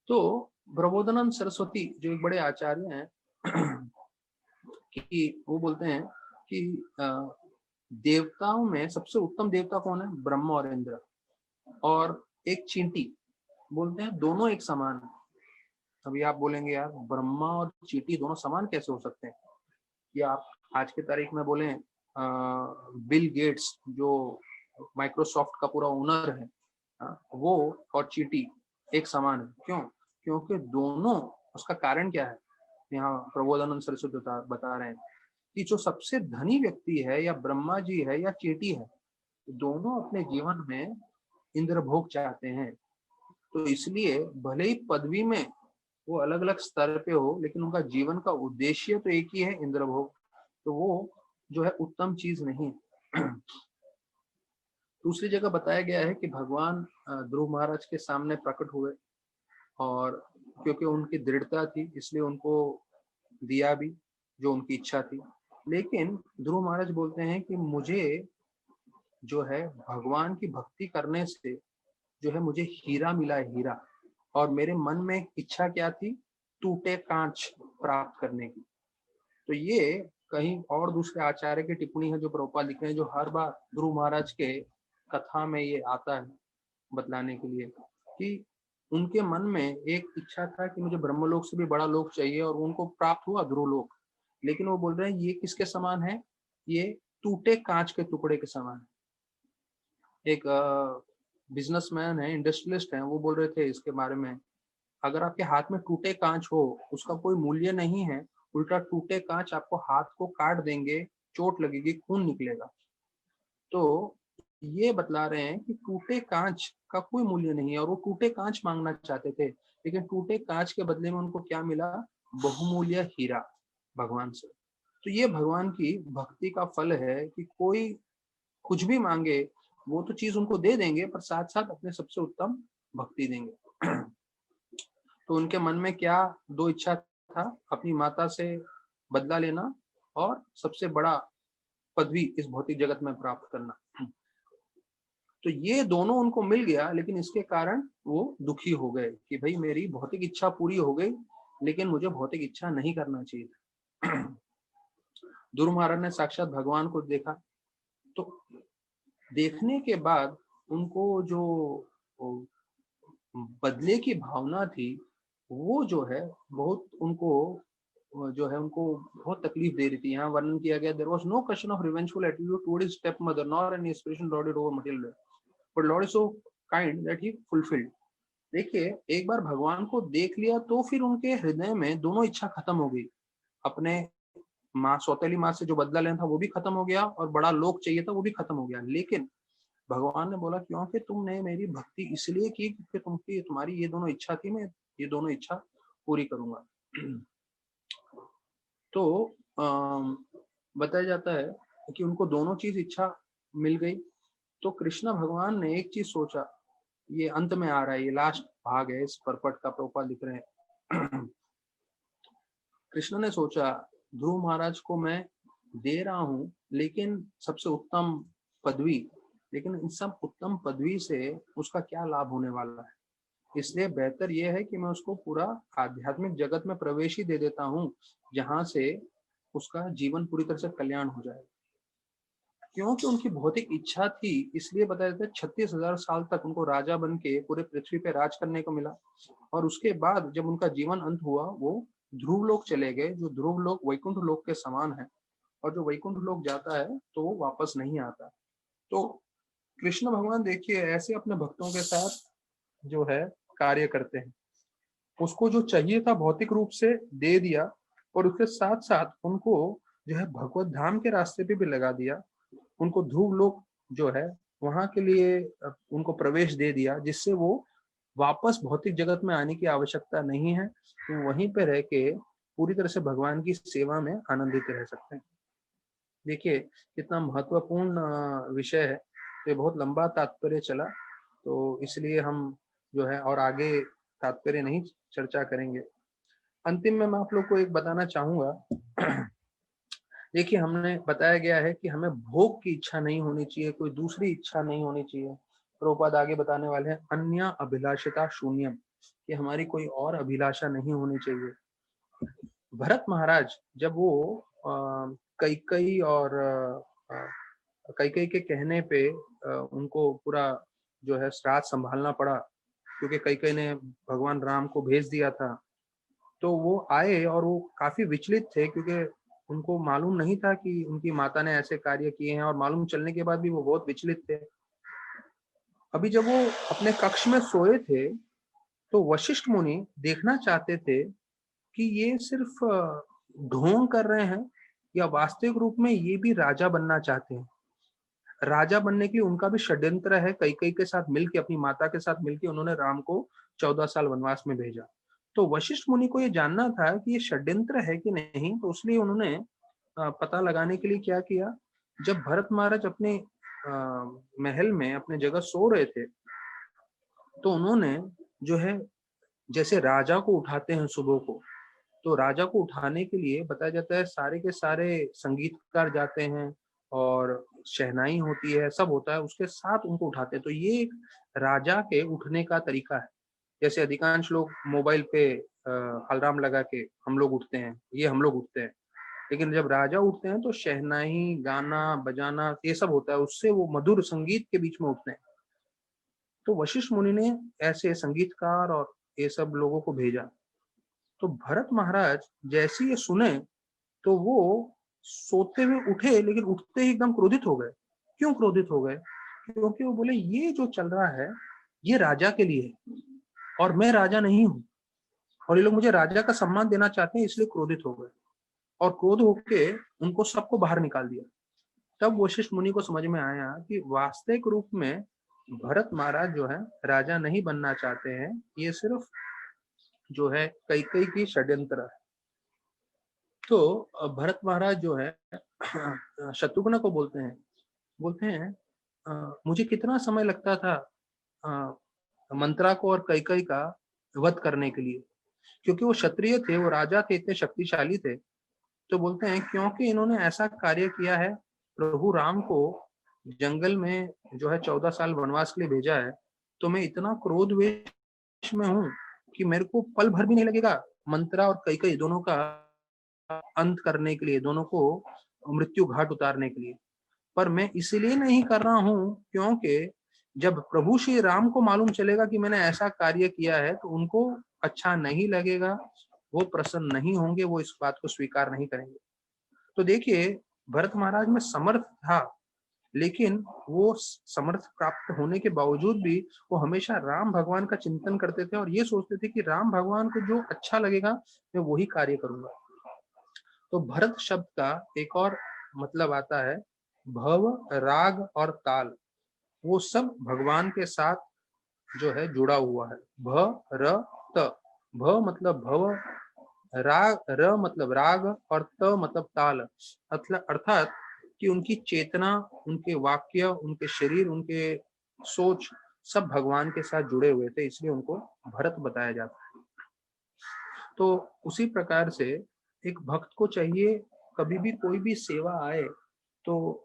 तो प्रबोधानंद सरस्वती जो एक बड़े आचार्य हैं कि वो बोलते हैं कि देवताओं में सबसे उत्तम देवता कौन है? ब्रह्मा और इंद्र। और एक चींटी, बोलते हैं दोनों एक समान है। अभी आप बोलेंगे यार ब्रह्मा और चींटी दोनों समान कैसे हो सकते हैं? या आप आज की तारीख में बोले बिल गेट्स जो माइक्रोसॉफ्ट का पूरा ओनर है, वो और चींटी एक समान है। क्यों? क्योंकि दोनों, उसका कारण क्या है यहाँ प्रबोधानंद सरस्वती बता रहे हैं कि जो सबसे धनी व्यक्ति है, या ब्रह्मा जी है या चींटी है, दोनों अपने जीवन में इंद्र भोग चाहते हैं। तो इसलिए भले ही पदवी में वो अलग अलग स्तर पे हो, लेकिन उनका जीवन का उद्देश्य तो एक ही है, इंद्र भोग। तो वो जो है उत्तम चीज नहीं। दूसरी जगह बताया गया है कि भगवान ध्रुव महाराज के सामने प्रकट हुए, और क्योंकि उनकी दृढ़ता थी इसलिए उनको दिया भी जो उनकी इच्छा थी। लेकिन ध्रुव महाराज बोलते हैं कि मुझे जो है भगवान की भक्ति करने से जो है मुझे हीरा मिला है, हीरा। और मेरे मन में इच्छा क्या थी? टूटे कांच प्राप्त करने की। तो ये कहीं और दूसरे आचार्य की टिप्पणी है जो प्रभुपाद लिखे हैं, जो हर बार ध्रुव महाराज के कथा में ये आता है बतलाने के लिए कि उनके मन में एक इच्छा था कि मुझे ब्रह्मलोक से भी बड़ा लोक चाहिए, और उनको प्राप्त हुआ ध्रुवलोक। लेकिन वो बोल रहे हैं ये किसके समान है? ये टूटे कांच के टुकड़े के समान है। एक बिजनेसमैन है, इंडस्ट्रियलिस्ट है, वो बोल रहे थे इसके बारे में, अगर आपके हाथ में टूटे कांच हो उसका कोई मूल्य नहीं है, उल्टा टूटे कांच आपको हाथ को काट देंगे, चोट लगेगी, खून निकलेगा। तो ये बतला रहे हैं कि टूटे कांच का कोई मूल्य नहीं है, और वो टूटे कांच मांगना चाहते थे, लेकिन टूटे कांच के बदले में उनको क्या मिला? बहुमूल्य हीरा भगवान से। तो ये भगवान की भक्ति का फल है कि कोई कुछ भी मांगे वो तो चीज उनको दे देंगे, पर साथ साथ अपने सबसे उत्तम भक्ति देंगे। तो उनके मन में क्या दो इच्छा था? अपनी माता से बदला लेना, और सबसे बड़ा पदवी इस भौतिक जगत में प्राप्त करना। तो ये दोनों उनको मिल गया, लेकिन इसके कारण वो दुखी हो गए कि भाई मेरी भौतिक इच्छा पूरी हो गई, लेकिन मुझे भौतिक इच्छा नहीं करना चाहिए। ध्रुव महाराज ने साक्षात भगवान को देखा, तो देखने के बाद उनको जो बदले की भावना थी, वो जो है बहुत उनको जो है उनको बहुत तकलीफ दे रही थी। यहाँ वर्णन किया गया, there was no question of revengeful attitude toward his step mother nor any aspiration lorded over material, but lord is so kind that he fulfilled. देखिए, एक बार भगवान को देख लिया तो फिर उनके हृदय में दोनों इच्छा खत्म हो गई, अपने माँ, सौतेली माँ से जो बदला लेना था वो भी खत्म हो गया और बड़ा लोक चाहिए था वो भी खत्म हो गया। लेकिन भगवान ने बोला क्योंकि तुमने मेरी भक्ति इसलिए की क्योंकि तुम्हारी ये दोनों इच्छा थी, मैं ये दोनों इच्छा पूरी करूंगा। तो बताया जाता है कि उनको दोनों चीज इच्छा मिल गई। तो कृष्ण भगवान ने एक चीज सोचा, ये अंत में आ रहा है, ये लास्ट भाग है इस परपट का, प्रभुपाद लिख रहे हैं। कृष्ण ने सोचा ध्रुव महाराज को मैं दे रहा हूं, लेकिन सबसे उत्तम पदवी, लेकिन इन सब उत्तम पदवी से उसका क्या लाभ होने वाला है। इसलिए बेहतर यह है कि मैं उसको पूरा आध्यात्मिक जगत में प्रवेश ही दे देता हूं, जहां से उसका जीवन पूरी तरह से कल्याण हो जाए। क्योंकि उनकी भौतिक इच्छा थी, इसलिए बताया जाता है 36,000 साल तक उनको राजा बन के पूरे पृथ्वी पे राज करने को मिला। और उसके बाद जब उनका जीवन अंत हुआ, वो ध्रुव लोक चले गए, जो ध्रुव लोक वैकुंठ लोक के समान है। और जो वैकुंठ लोक जाता है तो वो वापस नहीं आता। तो कृष्ण भगवान देखिए ऐसे अपने भक्तों के साथ जो है कार्य करते हैं। उसको जो चाहिए था भौतिक रूप से दे दिया, और उसके साथ साथ उनको जो है भगवत धाम के रास्ते पे भी लगा दिया। उनको ध्रुव लोक जो है वहां के लिए उनको प्रवेश दे दिया, जिससे वो वापस भौतिक जगत में आने की आवश्यकता नहीं है। तो वहीं पे रह के पूरी तरह से भगवान की सेवा में आनंदित रह सकते हैं। देखिए कितना महत्वपूर्ण विषय है। तो ये बहुत लंबा तात्पर्य चला, तो इसलिए हम जो है और आगे तात्पर्य नहीं चर्चा करेंगे। अंतिम में मैं आप लोग को एक बताना चाहूंगा। देखिए हमने बताया गया है कि हमें भोग की इच्छा नहीं होनी चाहिए, कोई दूसरी इच्छा नहीं होनी चाहिए। प्रभुपाद आगे बताने वाले हैं अन्य अभिलाषिता शून्यम, कि हमारी कोई और अभिलाषा नहीं होनी चाहिए। भरत महाराज जब वो कैकेयी और कैकेयी के कहने पे उनको पूरा जो है श्राद्ध संभालना पड़ा, क्योंकि कैकेयी ने भगवान राम को भेज दिया था। तो वो आए और वो काफी विचलित थे, क्योंकि उनको मालूम नहीं था कि उनकी माता ने ऐसे कार्य किए हैं, और मालूम चलने के बाद भी वो बहुत विचलित थे। अभी जब वो अपने कक्ष में सोए थे, तो वशिष्ठ मुनि देखना चाहते थे कि ये सिर्फ ढोंग कर रहे हैं या वास्तविक रूप में ये भी राजा बनना चाहते हैं। राजा बनने के लिए उनका भी षड्यंत्र है, कैकेयी के साथ मिलकर, अपनी माता के साथ मिलकर उन्होंने राम को 14 साल वनवास में भेजा। तो वशिष्ठ मुनि को ये जानना था कि ये षड्यंत्र है कि नहीं, तो उसलिए उन्होंने पता लगाने के लिए क्या किया, जब भरत महाराज अपने महल में अपने जगह सो रहे थे, तो उन्होंने जो है जैसे राजा को उठाते हैं सुबह को, तो राजा को उठाने के लिए बताया जाता है सारे के सारे संगीतकार जाते हैं और शहनाई होती है, सब होता है, उसके साथ उनको उठाते हैं। तो ये एक राजा के उठने का तरीका है। जैसे अधिकांश लोग मोबाइल पे अलार्म लगा के हम लोग उठते हैं, ये हम लोग उठते हैं, लेकिन जब राजा उठते हैं तो शहनाई, गाना बजाना ये सब होता है, उससे वो मधुर संगीत के बीच में उठते हैं। तो वशिष्ठ मुनि ने ऐसे संगीतकार और ये सब लोगों को भेजा। तो भरत महाराज जैसे ये सुने, तो वो सोते हुए उठे, लेकिन उठते ही एकदम क्रोधित हो गए। क्यों क्रोधित हो गए? क्योंकि वो बोले ये जो चल रहा है ये राजा के लिए है, और मैं राजा नहीं हूँ, और ये लोग मुझे राजा का सम्मान देना चाहते हैं, इसलिए क्रोधित हो गए। और क्रोध होके उनको सबको बाहर निकाल दिया। तब वशिष्ठ मुनि को समझ में आया कि वास्तविक रूप में भरत महाराज जो है राजा नहीं बनना चाहते हैं, ये सिर्फ जो है कैकेयी की षड्यंत्र है। तो भरत महाराज जो है शत्रुघ्न को बोलते हैं मुझे कितना समय लगता था मंत्रा को और कैकेयी का वध करने के लिए, क्योंकि वो क्षत्रिय थे, वो राजा थे, इतने शक्तिशाली थे। तो बोलते हैं क्योंकि इन्होंने ऐसा कार्य किया है, प्रभु राम को जंगल में जो है 14 साल वनवास के लिए भेजा है, तो मैं इतना क्रोध वेश में हूँ कि मेरे को पल भर भी नहीं लगेगा मंत्रा और कैकेयी दोनों का अंत करने के लिए, दोनों को मृत्यु घाट उतारने के लिए। पर मैं इसलिए नहीं कर रहा हूँ क्योंकि जब प्रभु श्री राम को मालूम चलेगा कि मैंने ऐसा कार्य किया है, तो उनको अच्छा नहीं लगेगा, वो प्रसन्न नहीं होंगे, वो इस बात को स्वीकार नहीं करेंगे। तो देखिए भरत महाराज में समर्थ था, लेकिन वो समर्थ प्राप्त होने के बावजूद भी वो हमेशा राम भगवान का चिंतन करते थे, और ये सोचते थे कि राम भगवान को जो अच्छा लगेगा मैं वही कार्य करूंगा। तो भरत शब्द का एक और मतलब आता है भव, राग और ताल, वो सब भगवान के साथ जो है जुड़ा हुआ है। भ, र, त। भ मतलब भव, राग, र मतलब राग और त मतलब ताल। अर्थात कि उनकी चेतना, उनके वाक्य, उनके शरीर, उनके सोच सब भगवान के साथ जुड़े हुए थे, इसलिए उनको भरत बताया जाता है। तो उसी प्रकार से एक भक्त को चाहिए, कभी भी कोई भी सेवा आए तो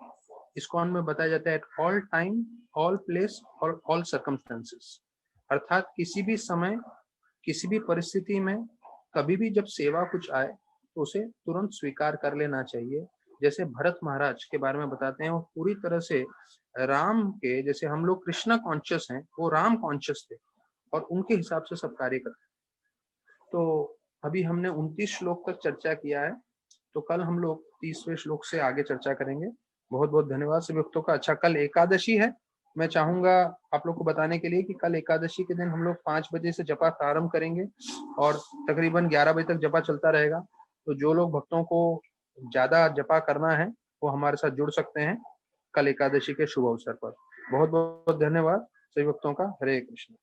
इस्कॉन में बताया जाता है at all time, all place और ऑल सर्कमस्टेंसेस। अर्थात किसी भी समय, किसी भी परिस्थिति में, कभी भी जब सेवा कुछ आए तो उसे तुरंत स्वीकार कर लेना चाहिए। जैसे भरत महाराज के बारे में बताते हैं, वो पूरी तरह से राम के, जैसे हम लोग कृष्णा कॉन्शियस हैं, वो राम कॉन्शियस थे और उनके हिसाब से सब कार्य करते। तो अभी हमने 29 श्लोक तक चर्चा किया है, तो कल हम लोग 30वें श्लोक से आगे चर्चा करेंगे। बहुत बहुत धन्यवाद सभी भक्तों का। अच्छा, कल एकादशी है। मैं चाहूंगा आप लोग को बताने के लिए कि कल एकादशी के दिन हम लोग 5 बजे से जपा प्रारंभ करेंगे और तकरीबन 11 बजे तक जपा चलता रहेगा। तो जो लोग भक्तों को ज्यादा जपा करना है वो हमारे साथ जुड़ सकते हैं कल एकादशी के शुभ अवसर पर। बहुत बहुत धन्यवाद सभी भक्तों का। हरे कृष्ण।